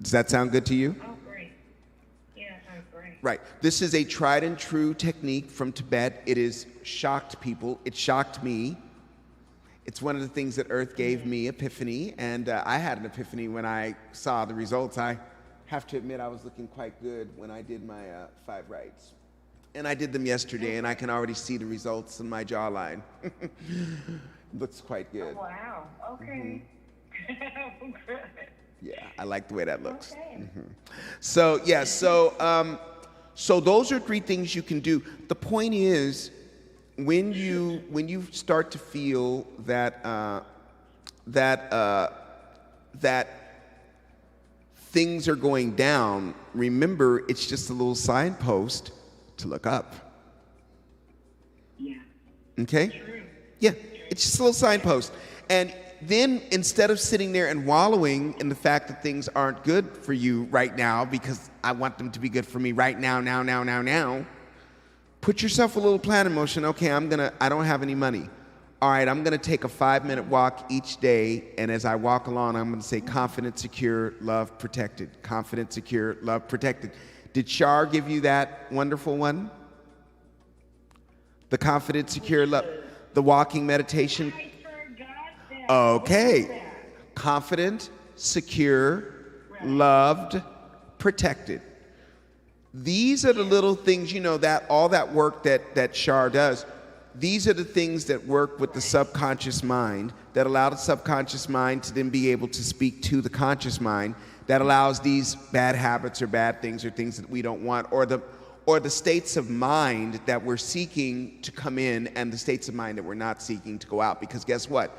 Does that sound good to you? Oh, great. Yeah, sounds great. Right. This is a tried and true technique from Tibet. It has shocked people. It shocked me. It's one of the things that Earth gave me, epiphany, and I had an epiphany when I saw the results. I have to admit I was looking quite good when I did my 5 rites. And I did them yesterday, and I can already see the results in my jawline. Looks quite good. Oh, wow. Okay. Good. Yeah, I like the way that looks. Okay. So, yeah, so those are 3 things you can do. The point is, when you start to feel that things are going down, remember it's just a little signpost to look up. Yeah. Okay? True. Yeah, it's just a little signpost. And then instead of sitting there and wallowing in the fact that things aren't good for you right now, because I want them to be good for me right now, put yourself a little plan in motion. Okay, I don't have any money. All right, I'm gonna take a 5-minute walk each day, and as I walk along, I'm gonna say confident, secure, love, protected. Confident, secure, love, protected. Did Shar give you that wonderful one? The confident, secure, love, the walking meditation? I forgot that. Okay. What is that? Confident, secure, loved, protected. These are the little things, that all that work that Shar does. These are the things that work with the subconscious mind, that allow the subconscious mind to then be able to speak to the conscious mind, that allows these bad habits or bad things or things that we don't want, or the states of mind that we're seeking to come in, and the states of mind that we're not seeking to go out. Because guess what?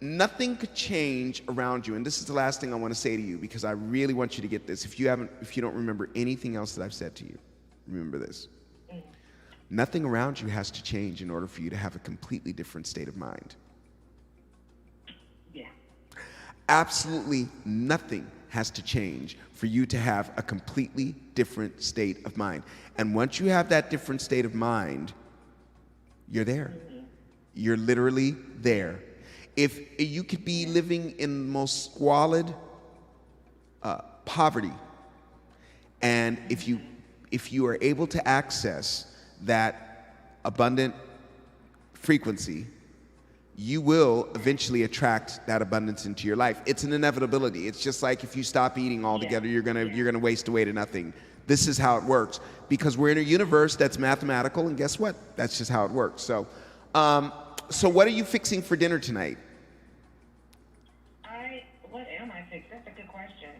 Nothing could change around you. And this is the last thing I want to say to you, because I really want you to get this. If you don't remember anything else that I've said to you, remember this. Nothing around you has to change in order for you to have a completely different state of mind. Yeah. Absolutely nothing has to change for you to have a completely different state of mind. And once you have that different state of mind, you're there. You're literally there. If you could be living in the most squalid poverty, and if you are able to access that abundant frequency, you will eventually attract that abundance into your life. It's an inevitability. It's just like if you stop eating altogether, you're gonna waste away to nothing. This is how it works, because we're in a universe that's mathematical, and guess what? That's just how it works. So, so what are you fixing for dinner tonight? What am I fixing? That's a good question.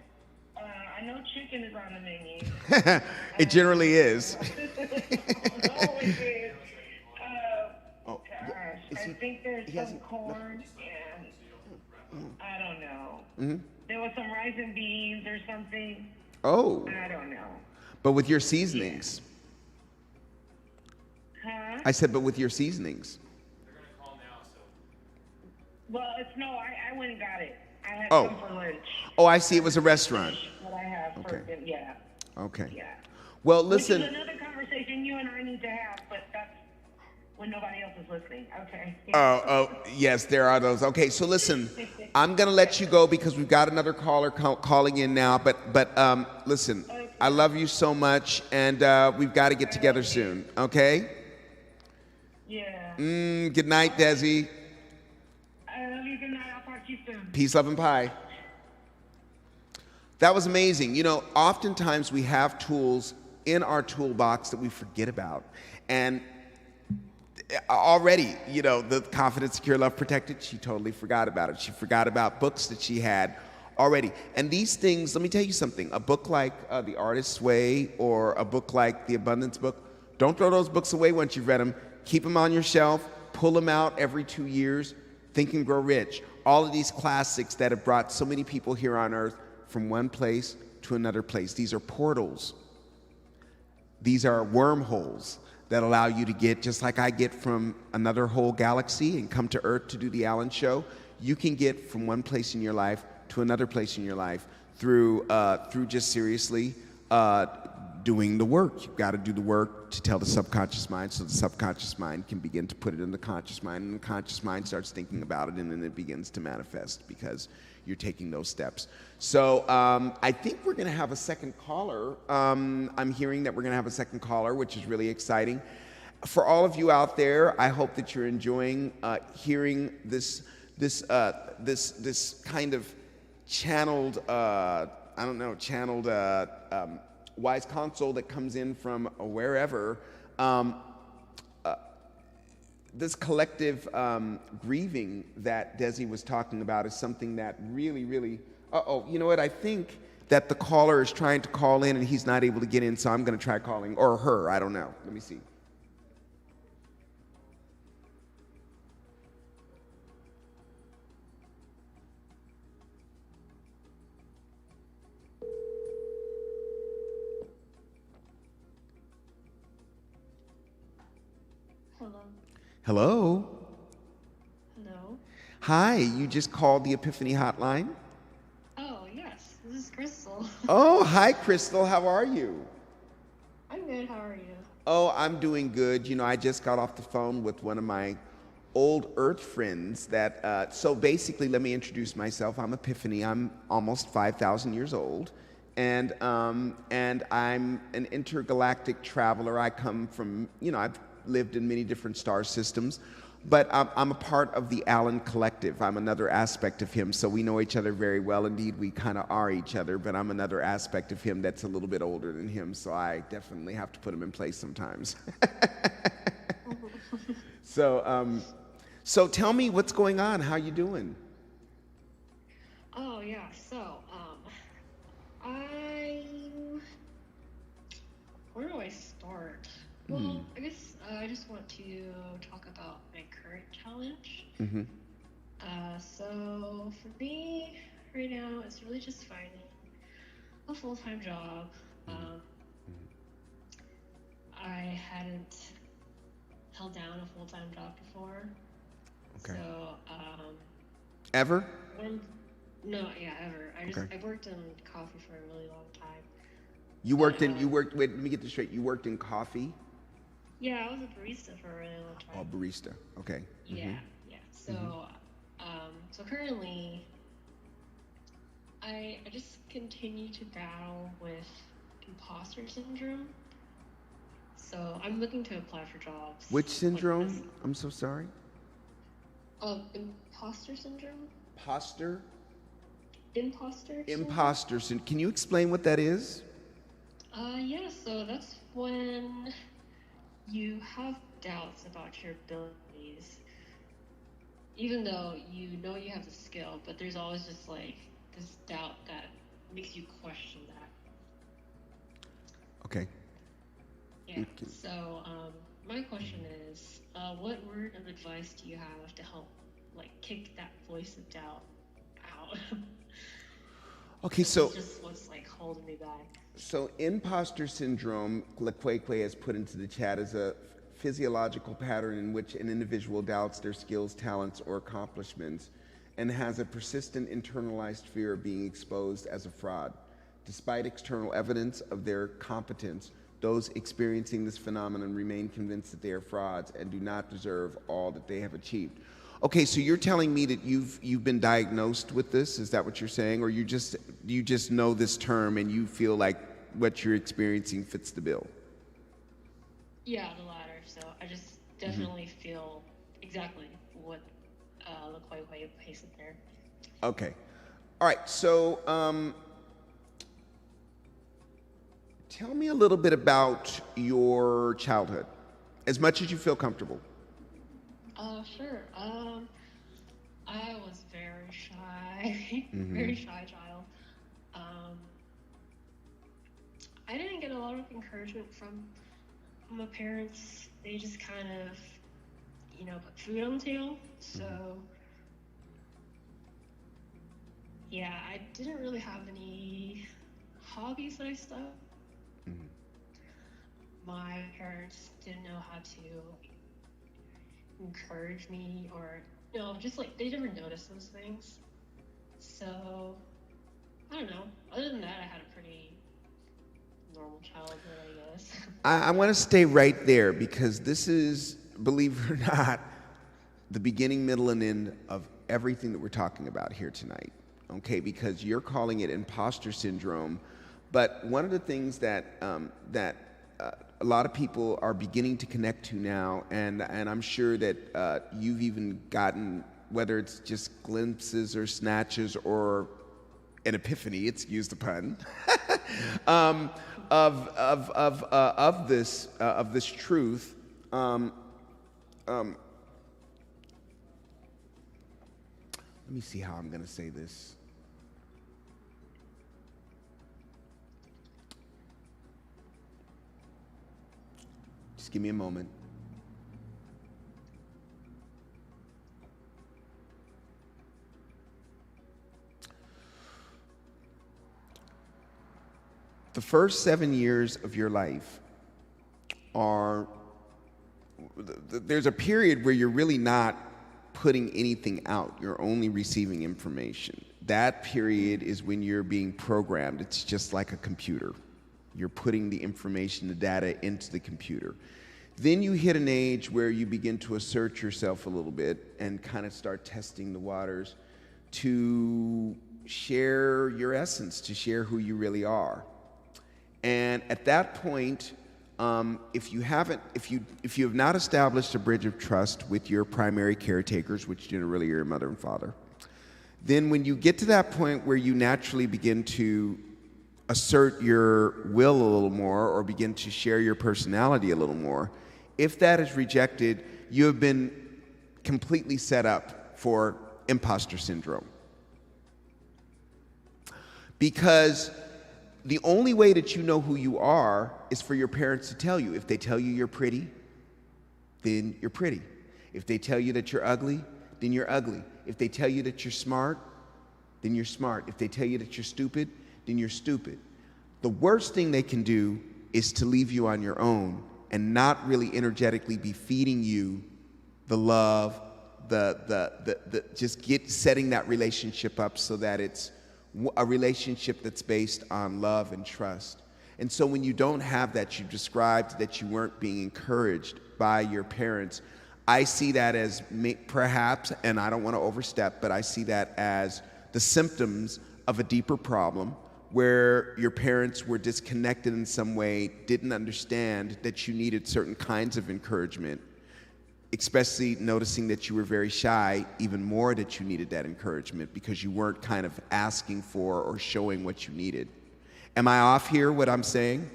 I know chicken is on the menu. It generally is. It always is. Oh, Gosh. Is I he? think there's He some hasn't. corn and I don't know. Mm-hmm. There was some rice and beans or something. Oh, I don't know. but with your seasonings. Huh? I said, but with your seasonings. They're gonna call now, so. Well, it's no. I went and got it. I had Oh. some for lunch. Oh, I see. It was a restaurant. What I have for Okay. them, yeah. Okay. Yeah. Well, Which listen. is another conversation you and I need to have, but that's when nobody else is listening. Okay. Oh, yes, there are those. Okay, so listen, I'm gonna let you go because we've got another caller calling in now. But listen, I love you so much, and we've got to get together soon. Okay? Yeah. Good night, Desi. I love you. Good night. I'll talk to you soon. Peace, love, and pie. That was amazing. You know, oftentimes we have tools in our toolbox that we forget about, and already, you know, the confident, secure, love, protected, she totally forgot about it. She forgot about books that she had already. And these things, let me tell you something, a book like The Artist's Way or a book like The Abundance Book, don't throw those books away once you've read them. Keep them on your shelf, pull them out every 2 years. Think and Grow Rich. All of these classics that have brought so many people here on earth from one place to another place. These are portals. These are wormholes that allow you to get, just like I get from another whole galaxy and come to Earth to do the Alan Show, you can get from one place in your life to another place in your life through just seriously doing the work. You've got to do the work to tell the subconscious mind so the subconscious mind can begin to put it in the conscious mind, and the conscious mind starts thinking about it, and then it begins to manifest because you're taking those steps. So I think we're going to have a second caller. I'm hearing that we're going to have a second caller, which is really exciting. For all of you out there, I hope that you're enjoying hearing this kind of channeled, wise counsel that comes in from wherever. This collective grieving that Desi was talking about is something that really, really, you know what? I think that the caller is trying to call in and he's not able to get in, so I'm going to try calling, or her, I don't know. Let me see. Hello. Hello? Hello. Hi, you just called the Epiphany Hotline? Oh, yes. This is Crystal. Oh, hi, Crystal. How are you? I'm good. How are you? Oh, I'm doing good. You know, I just got off the phone with one of my old Earth friends that, so basically, let me introduce myself. I'm Epiphany. I'm almost 5,000 years old. And I'm an intergalactic traveler. I come from, you know, I've lived in many different star systems, but I'm a part of the Alan Collective. I'm another aspect of him, so we know each other very well. Indeed, we kind of are each other, but I'm another aspect of him that's a little bit older than him, so I definitely have to put him in place sometimes. So tell me what's going on. How you doing? Oh, yeah. So, where do I start? Well, I guess I just want to talk about my current challenge. Mm-hmm. So for me, right now, it's really just finding a full-time job. I hadn't held down a full-time job before. Okay. So, Ever? no, yeah, ever. Okay. I worked in coffee for a really long time. Wait, let me get this straight. You worked in coffee? Yeah, I was a barista for a really long time. Oh, barista. Okay. Yeah, yeah. So, so currently, I just continue to battle with imposter syndrome. So I'm looking to apply for jobs. Which like syndrome? this. I'm so sorry. Imposter syndrome? Imposter Imposter syndrome? syndrome. Can you explain what that is? Yeah, so that's when you have doubts about your abilities, even though you know you have the skill, but there's always just like this doubt that makes you question that. Okay. Yeah. Okay. So my question is, what word of advice do you have to help, like, kick that voice of doubt out? Okay, This is just what's like holding me back. so imposter syndrome, Laquaque has put into the chat, is a physiological pattern in which an individual doubts their skills, talents, or accomplishments and has a persistent internalized fear of being exposed as a fraud. Despite external evidence of their competence, those experiencing this phenomenon remain convinced that they are frauds and do not deserve all that they have achieved. Okay, so you're telling me that you've been diagnosed with this? Is that what you're saying, or you just know this term and you feel like what you're experiencing fits the bill? Yeah, the latter. So I just definitely feel exactly what LaQuay pasted there. Okay, all right. So tell me a little bit about your childhood, as much as you feel comfortable. Sure. I was very shy, very shy child. I didn't get a lot of encouragement from my parents. They just kind of, put food on the table. So, yeah, I didn't really have any hobbies that I stuck. My parents didn't know how to encourage me, or just like they never noticed those things. So I don't know, other than that I had a pretty normal childhood, I guess. I want to stay right there because this is, believe it or not, the beginning, middle, and end of everything that we're talking about here tonight. Okay, because you're calling it imposter syndrome, but one of the things that a lot of people are beginning to connect to now, and I'm sure that you've even gotten, whether it's just glimpses or snatches or an epiphany, excuse the pun, of this truth. Let me see how I'm going to say this. Just give me a moment. The first 7 years of your life there's a period where you're really not putting anything out. You're only receiving information. That period is when you're being programmed. It's just like a computer. You're putting the information, the data into the computer. Then you hit an age where you begin to assert yourself a little bit and kind of start testing the waters to share your essence, to share who you really are. And at that point, if you have not established a bridge of trust with your primary caretakers, which generally are your mother and father, then when you get to that point where you naturally begin to assert your will a little more or begin to share your personality a little more, if that is rejected, you have been completely set up for imposter syndrome. Because the only way that you know who you are is for your parents to tell you. If they tell you you're pretty, then you're pretty. If they tell you that you're ugly, then you're ugly. If they tell you that you're smart, then you're smart. If they tell you that you're stupid, then you're stupid. The worst thing they can do is to leave you on your own and not really energetically be feeding you the love, setting that relationship up so that it's a relationship that's based on love and trust. And so when you don't have that, you described that you weren't being encouraged by your parents. I see that as perhaps, and I don't want to overstep, but I see that as the symptoms of a deeper problem where your parents were disconnected in some way, didn't understand that you needed certain kinds of encouragement, especially noticing that you were very shy, even more that you needed that encouragement because you weren't kind of asking for or showing what you needed. Am I off here, what I'm saying?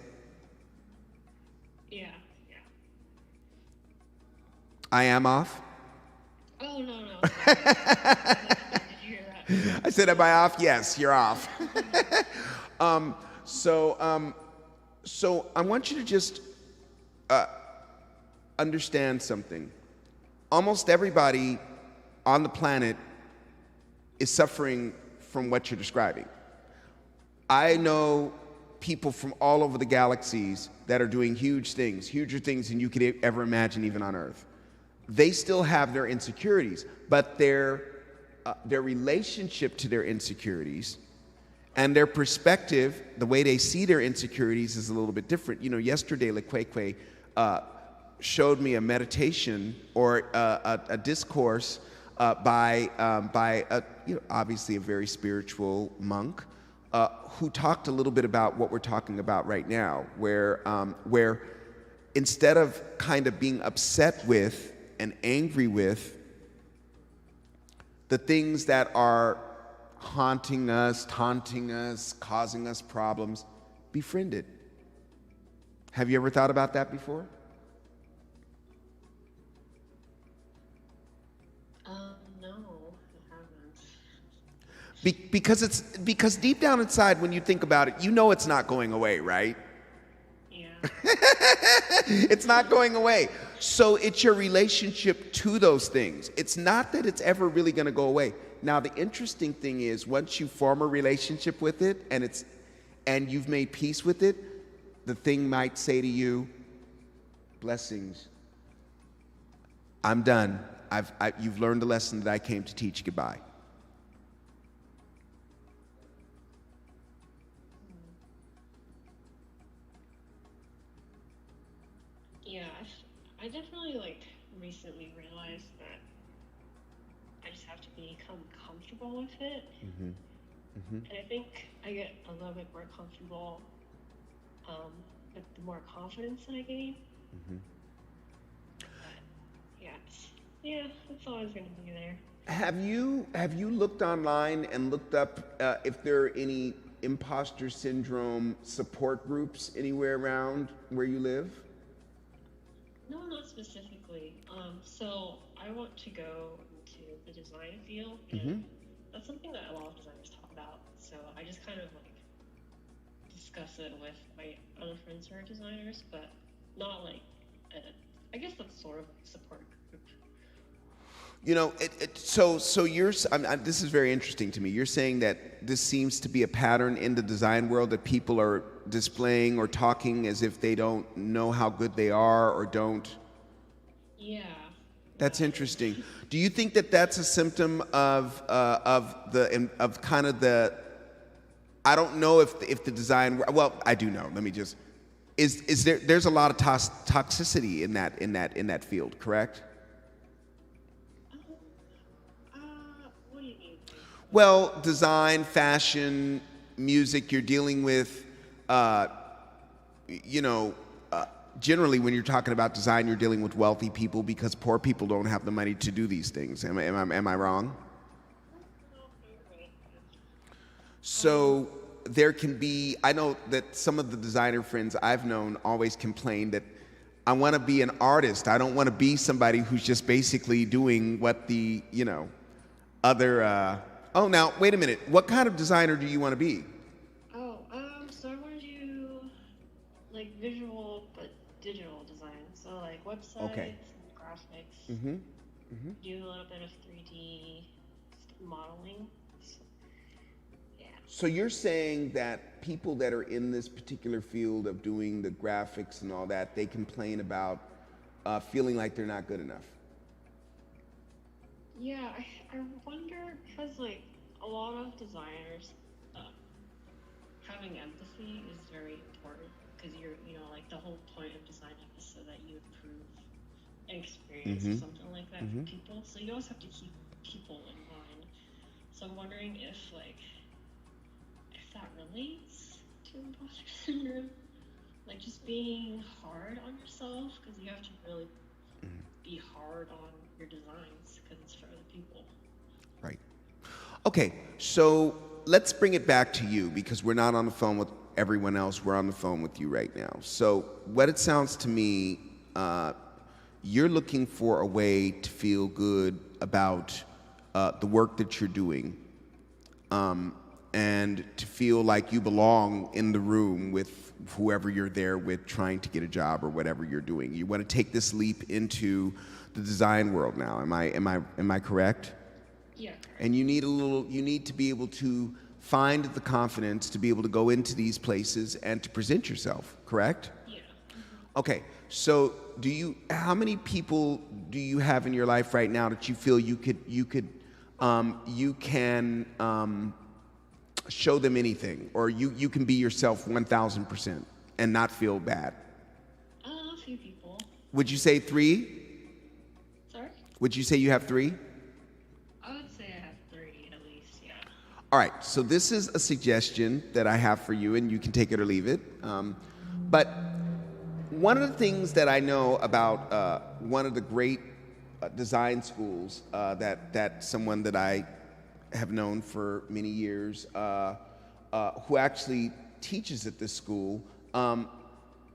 Yeah. I am off? Oh, no. Did you hear that? I said, am I off? Yes, you're off. So I want you to just understand something. Almost everybody on the planet is suffering from what you're describing. I know people from all over the galaxies that are doing huge things, huger things than you could ever imagine even on Earth. They still have their insecurities, but their relationship to their insecurities and their perspective, the way they see their insecurities is a little bit different. You know, yesterday, Lekwekwe showed me a meditation or a discourse by obviously a very spiritual monk who talked a little bit about what we're talking about right now, where instead of kind of being upset with and angry with the things that are haunting us, taunting us, causing us problems, befriend it. Have you ever thought about that before? No, I haven't. Because deep down inside, when you think about it, you know it's not going away, right? Yeah. It's not going away. So it's your relationship to those things. It's not that it's ever really going to go away. Now, the interesting thing is, once you form a relationship with it and you've made peace with it, the thing might say to you, blessings, I'm done. You've learned the lesson that I came to teach. Goodbye. Yeah, I definitely recently realized that I just have to become comfortable with it. Mm-hmm. Mm-hmm. And I think I get a little bit more comfortable with the more confidence that I gain. Mm-hmm. Yeah, it's always going to be there. Have you looked online and looked up if there are any imposter syndrome support groups anywhere around where you live? No, not specifically. So I want to go into the design field, and that's something that a lot of designers talk about. So I just kind of discuss it with my other friends who are designers, but not I guess that's sort of a support group. You know, so you're. This is very interesting to me. You're saying that this seems to be a pattern in the design world, that people are displaying or talking as if they don't know how good they are or don't. Yeah. That's interesting. Do you think that that's a symptom of kind of the? I don't know if the design. Well, I do know. Let me just. Is there's a lot of toxicity in that field, correct? What do you mean? Well, design, fashion, music, you're dealing with, generally when you're talking about design, you're dealing with wealthy people because poor people don't have the money to do these things. Am I wrong? So there can be, I know that some of the designer friends I've known always complain that I want to be an artist. I don't want to be somebody who's just basically doing what the, other, oh, now, wait a minute. What kind of designer do you want to be? So I want to do visual but digital design. So websites Okay. and graphics. Mm-hmm. Mm-hmm. Do a little bit of 3D modeling. Yeah. So you're saying that people that are in this particular field of doing the graphics and all that, they complain about feeling like they're not good enough. Yeah, I wonder because a lot of designers having empathy is very important because the whole point of designing is so that you improve an experience or something like that for people. So you always have to keep people in mind. So I'm wondering if that relates to imposter syndrome, just being hard on yourself because you have to really be hard on your designs because it's for other people. Right. Okay, so let's bring it back to you because we're not on the phone with everyone else. We're on the phone with you right now. So what it sounds to me, you're looking for a way to feel good about the work that you're doing. and to feel like you belong in the room with whoever you're there with trying to get a job or whatever you're doing. You want to take this leap into the design world now. Am I correct? Yeah. And you need to be able to find the confidence to be able to go into these places and to present yourself, correct? Yeah. Okay, so how many people do you have in your life right now that you feel you can show them anything, or you can be yourself 1,000% and not feel bad? A few people. Would you say 3? Sorry? Would you say you have 3? I would say I have 3 at least, yeah. All right, so this is a suggestion that I have for you, and you can take it or leave it. But one of the things that I know about one of the great design schools that someone that I have known for many years, who actually teaches at this school,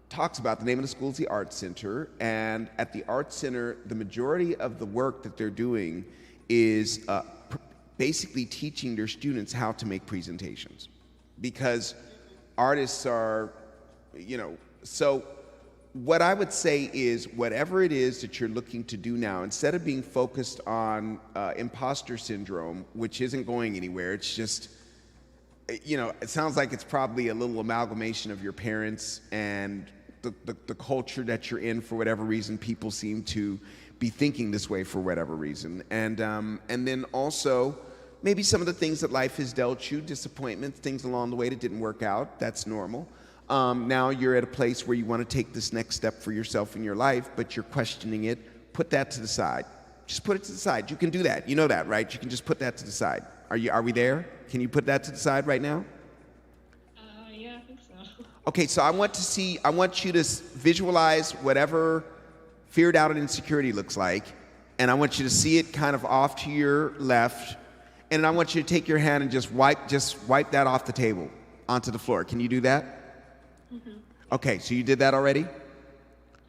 talks about, the name of the school is the Art Center, and at the Art Center, the majority of the work that they're doing is basically teaching their students how to make presentations, because artists are, so what I would say is, whatever it is that you're looking to do now, instead of being focused on imposter syndrome, which isn't going anywhere, it's just, it sounds like it's probably a little amalgamation of your parents and the culture that you're in. For whatever reason, people seem to be thinking this way for whatever reason. And then also, maybe some of the things that life has dealt you, disappointments, things along the way that didn't work out, that's normal. Now you're at a place where you want to take this next step for yourself in your life, but you're questioning it. Put that to the side. Just put it to the side. You can do that. You know that, right? You can just put that to the side. Are we there? Can you put that to the side right now? Yeah, I think so. Okay, so I want you to visualize whatever fear, doubt, and insecurity looks like, and I want you to see it kind of off to your left, and I want you to take your hand and just wipe that off the table onto the floor. Can you do that? Mm-hmm. Okay, so you did that already?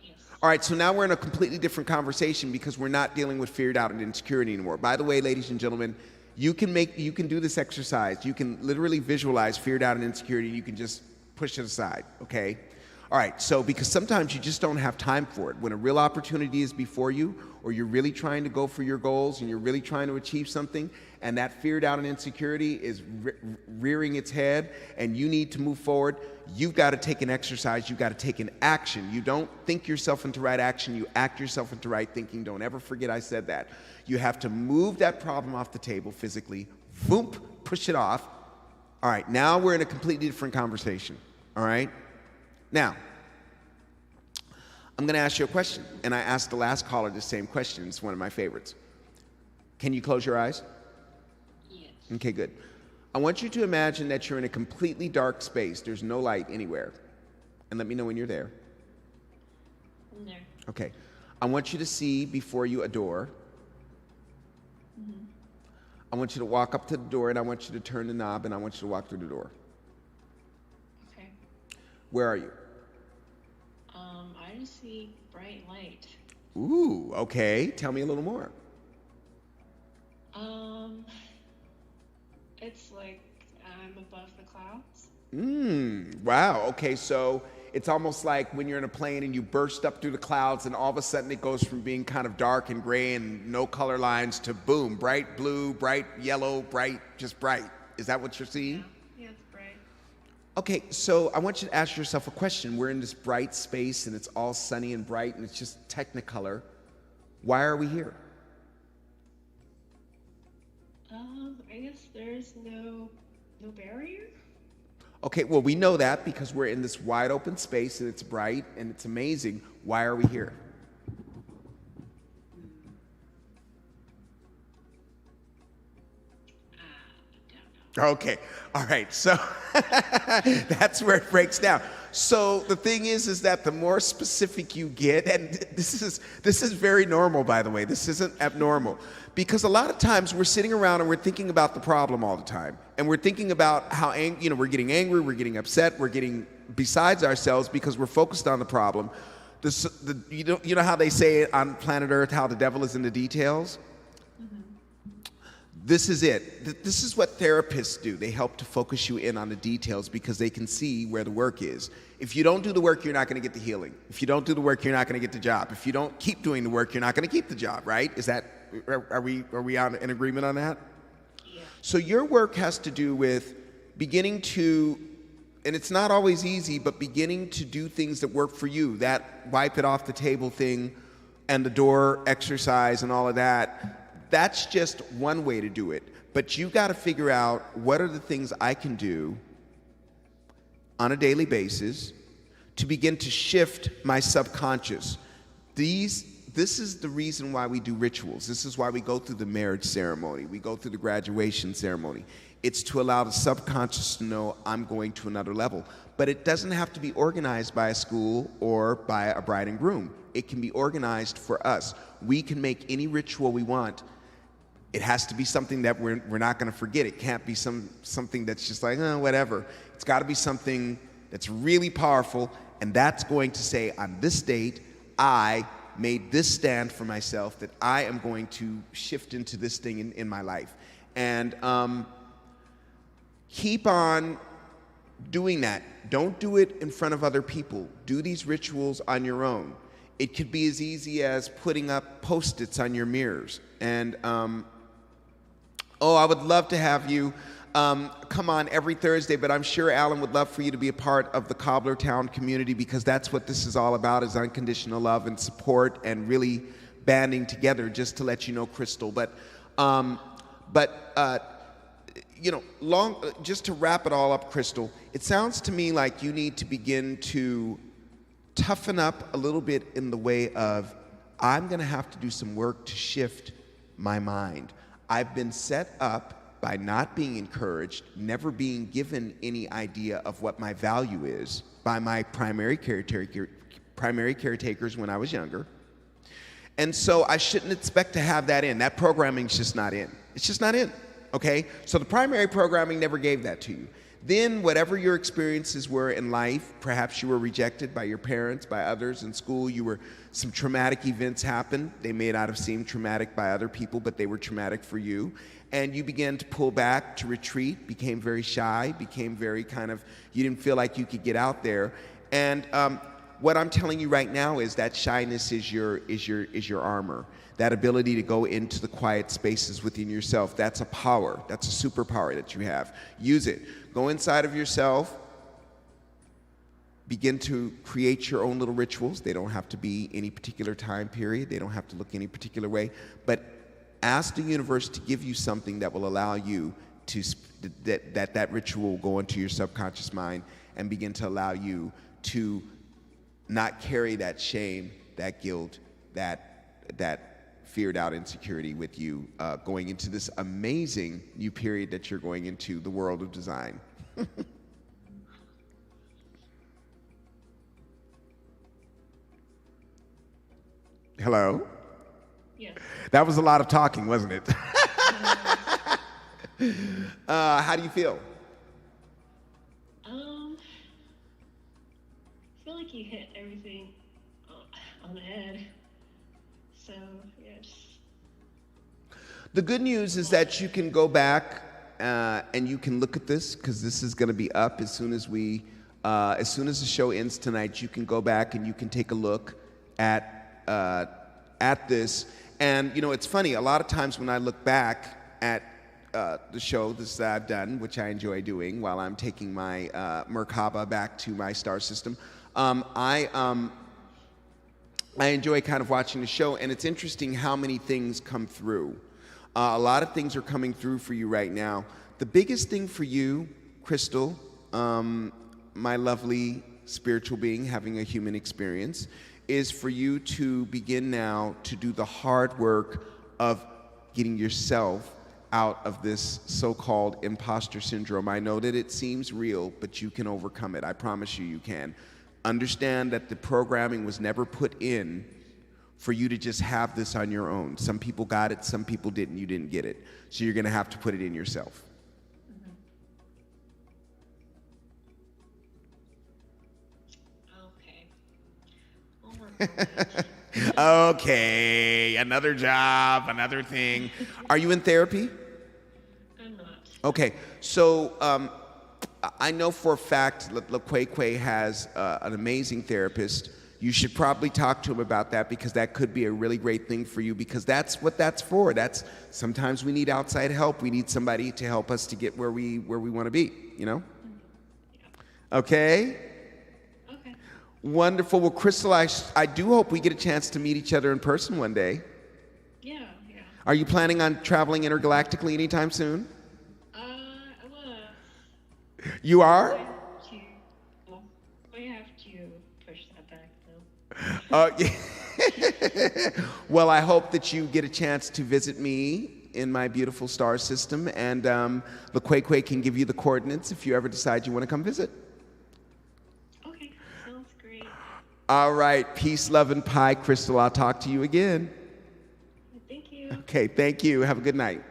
Yes. All right, so now we're in a completely different conversation because we're not dealing with fear, doubt, and insecurity anymore. By the way, ladies and gentlemen, you can do this exercise. You can literally visualize fear, doubt, and insecurity. You can just push it aside, okay? All right, so because sometimes you just don't have time for it. When a real opportunity is before you, or you're really trying to go for your goals and you're really trying to achieve something, and that fear, doubt, and insecurity is rearing its head and you need to move forward, you've got to take an exercise, you've got to take an action. You don't think yourself into right action, you act yourself into right thinking. Don't ever forget I said that. You have to move that problem off the table physically, boom, push it off. All right, now we're in a completely different conversation, all right? Now, I'm going to ask you a question, and I asked the last caller the same question. It's one of my favorites. Can you close your eyes? Yes. Okay, good. I want you to imagine that you're in a completely dark space. There's no light anywhere. And let me know when you're there. I'm there. Okay. I want you to see before you a door. Mm-hmm. I want you to walk up to the door, and I want you to turn the knob, and I want you to walk through the door. Okay. Where are you? I just see bright light. Ooh, okay. Tell me a little more. It's like I'm above the clouds. Wow. Okay, so it's almost like when you're in a plane and you burst up through the clouds and all of a sudden it goes from being kind of dark and gray and no color lines to boom, bright blue, bright yellow, just bright. Is that what you're seeing? Yeah, it's bright. Okay, so I want you to ask yourself a question. We're in this bright space and it's all sunny and bright and it's just Technicolor. Why are we here? I guess there's no barrier. Okay, well, we know that because we're in this wide open space and it's bright and it's amazing. Why are we here? Okay, all right, so that's where it breaks down. So the thing is that the more specific you get, and this is very normal, by the way, this isn't abnormal, because a lot of times we're sitting around and we're thinking about the problem all the time, and we're thinking about how we're getting angry, we're getting upset, we're getting besides ourselves because we're focused on the problem. You know how they say on planet Earth how the devil is in the details? this is it. This is what therapists do. They help to focus you in on the details because they can see where the work is. If you don't do the work, you're not going to get the healing. If you don't do the work, you're not going to get the job. If you don't keep doing the work, you're not going to keep the job, right? Are we in agreement on that? Yeah. So your work has to do with beginning to, and it's not always easy, but beginning to do things that work for you. That wipe it off the table thing and the door exercise and all of that. That's just one way to do it. But you got to figure out, what are the things I can do on a daily basis to begin to shift my subconscious. This is the reason why we do rituals. This is why we go through the marriage ceremony. We go through the graduation ceremony. It's to allow the subconscious to know I'm going to another level. But it doesn't have to be organized by a school or by a bride and groom. It can be organized for us. We can make any ritual we want. It has to be something that we're not going to forget. It can't be something that's just like, whatever. It's got to be something that's really powerful, and that's going to say, on this date, I made this stand for myself, that I am going to shift into this thing in my life. And keep on doing that. Don't do it in front of other people. Do these rituals on your own. It could be as easy as putting up Post-its on your mirrors. And I would love to have you come on every Thursday, but I'm sure Alan would love for you to be a part of the Cobblertown community, because that's what this is all about, is unconditional love and support and really banding together, just to let you know, Crystal. Just to wrap it all up, Crystal, it sounds to me like you need to begin to toughen up a little bit in the way of, I'm going to have to do some work to shift my mind. I've been set up by not being encouraged, never being given any idea of what my value is by my primary caretakers when I was younger. And so I shouldn't expect to have that in. That programming's just not in. It's just not in, okay? So the primary programming never gave that to you. Then whatever your experiences were in life, perhaps you were rejected by your parents, by others in school, some traumatic events happened. They may not have seemed traumatic by other people, but they were traumatic for you. And you began to pull back, to retreat, became very shy, became very you didn't feel like you could get out there. And what I'm telling you right now is that shyness is your armor. That ability to go into the quiet spaces within yourself, that's a power. That's a superpower that you have. Use it. Go inside of yourself. Begin to create your own little rituals. They don't have to be any particular time period. They don't have to look any particular way. But ask the universe to give you something that will allow you to, that ritual will go into your subconscious mind and begin to allow you to not carry that shame, that guilt, that feared out insecurity with you going into this amazing new period that you're going into, the world of design. Hello? Yes. That was a lot of talking, wasn't it? How do you feel? I feel like you hit everything on the head. So, yes. The good news is that you can go back and you can look at this, because this is going to be up as soon as the show ends tonight. You can go back and you can take a look at this. And it's funny. A lot of times when I look back at the show that I've done, which I enjoy doing while I'm taking my Merkaba back to my star system, I enjoy watching the show, and it's interesting how many things come through. A lot of things are coming through for you right now. The biggest thing for you, Crystal, my lovely spiritual being having a human experience, is for you to begin now to do the hard work of getting yourself out of this so-called imposter syndrome. I know that it seems real, but you can overcome it. I promise you, you can. Understand that the programming was never put in for you to just have this on your own. Some people got it, some people didn't. You didn't get it. So you're going to have to put it in yourself. Okay. I'll work on that. Okay, another job, another thing. Are you in therapy? Okay, so I know for a fact LaQuay has an amazing therapist. You should probably talk to him about that because that could be a really great thing for you because that's what that's for. That's sometimes we need outside help. We need somebody to help us to get where we want to be, you know? Okay? Okay. Wonderful. Well, Crystal, I do hope we get a chance to meet each other in person one day. Yeah. Are you planning on traveling intergalactically anytime soon? I wanna. You are? I have to push that back though. Well, I hope that you get a chance to visit me in my beautiful star system, and LaQuay can give you the coordinates if you ever decide you want to come visit. Okay, sounds great. All right. Peace, love, and pie, Crystal. I'll talk to you again. Thank you. Okay, thank you. Have a good night.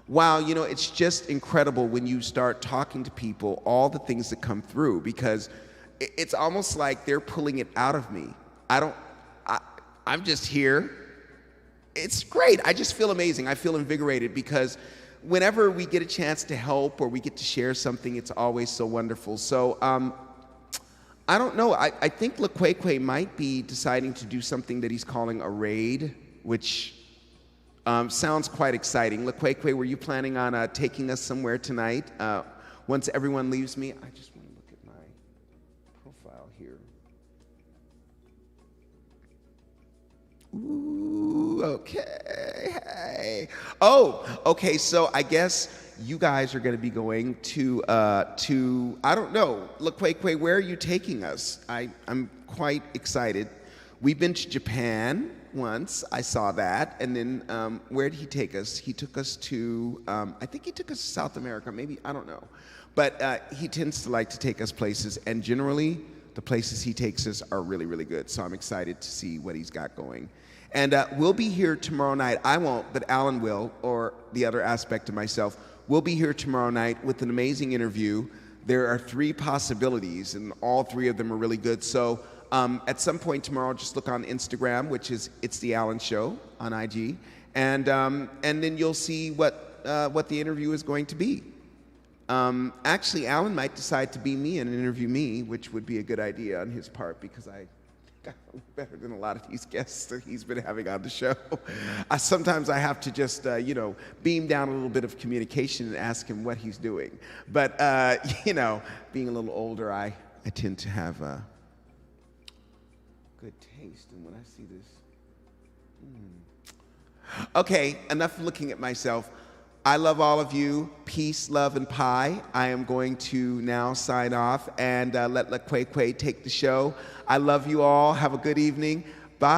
Wow, you know, it's just incredible when you start talking to people, all the things that come through, because it's almost like they're pulling it out of me. I'm just here. It's great. I just feel amazing. I feel invigorated because whenever we get a chance to help or we get to share something, it's always so wonderful. So, I don't know. I think LaQuay might be deciding to do something that he's calling a raid, which sounds quite exciting. LaQuay, were you planning on taking us somewhere tonight? Once everyone leaves me, I just want to look at my profile here. Ooh, okay. Hey. Oh, okay. So I guess you guys are going to be going to I don't know. LaQuay, where are you taking us? I'm quite excited. We've been to Japan once. I saw that. And then where did he take us? He took us to, I think he took us to South America, maybe, I don't know. But he tends to like to take us places, and generally the places he takes us are really, really good. So I'm excited to see what he's got going. And we'll be here tomorrow night. I won't, but Alan will, or the other aspect of myself. We'll be here tomorrow night with an amazing interview. There are 3 possibilities, and all 3 of them are really good. So at some point tomorrow, just look on Instagram, which is It's the Alan Show on IG, and then you'll see what the interview is going to be. Actually, Alan might decide to be me and interview me, which would be a good idea on his part because I got better than a lot of these guests that he's been having on the show. Sometimes I have to just, beam down a little bit of communication and ask him what he's doing. But, being a little older, I tend to have good taste. And when I see this, Okay, enough looking at myself. I love all of you. Peace, love, and pie. I am going to now sign off and let LaQuay take the show. I love you all. Have a good evening. Bye.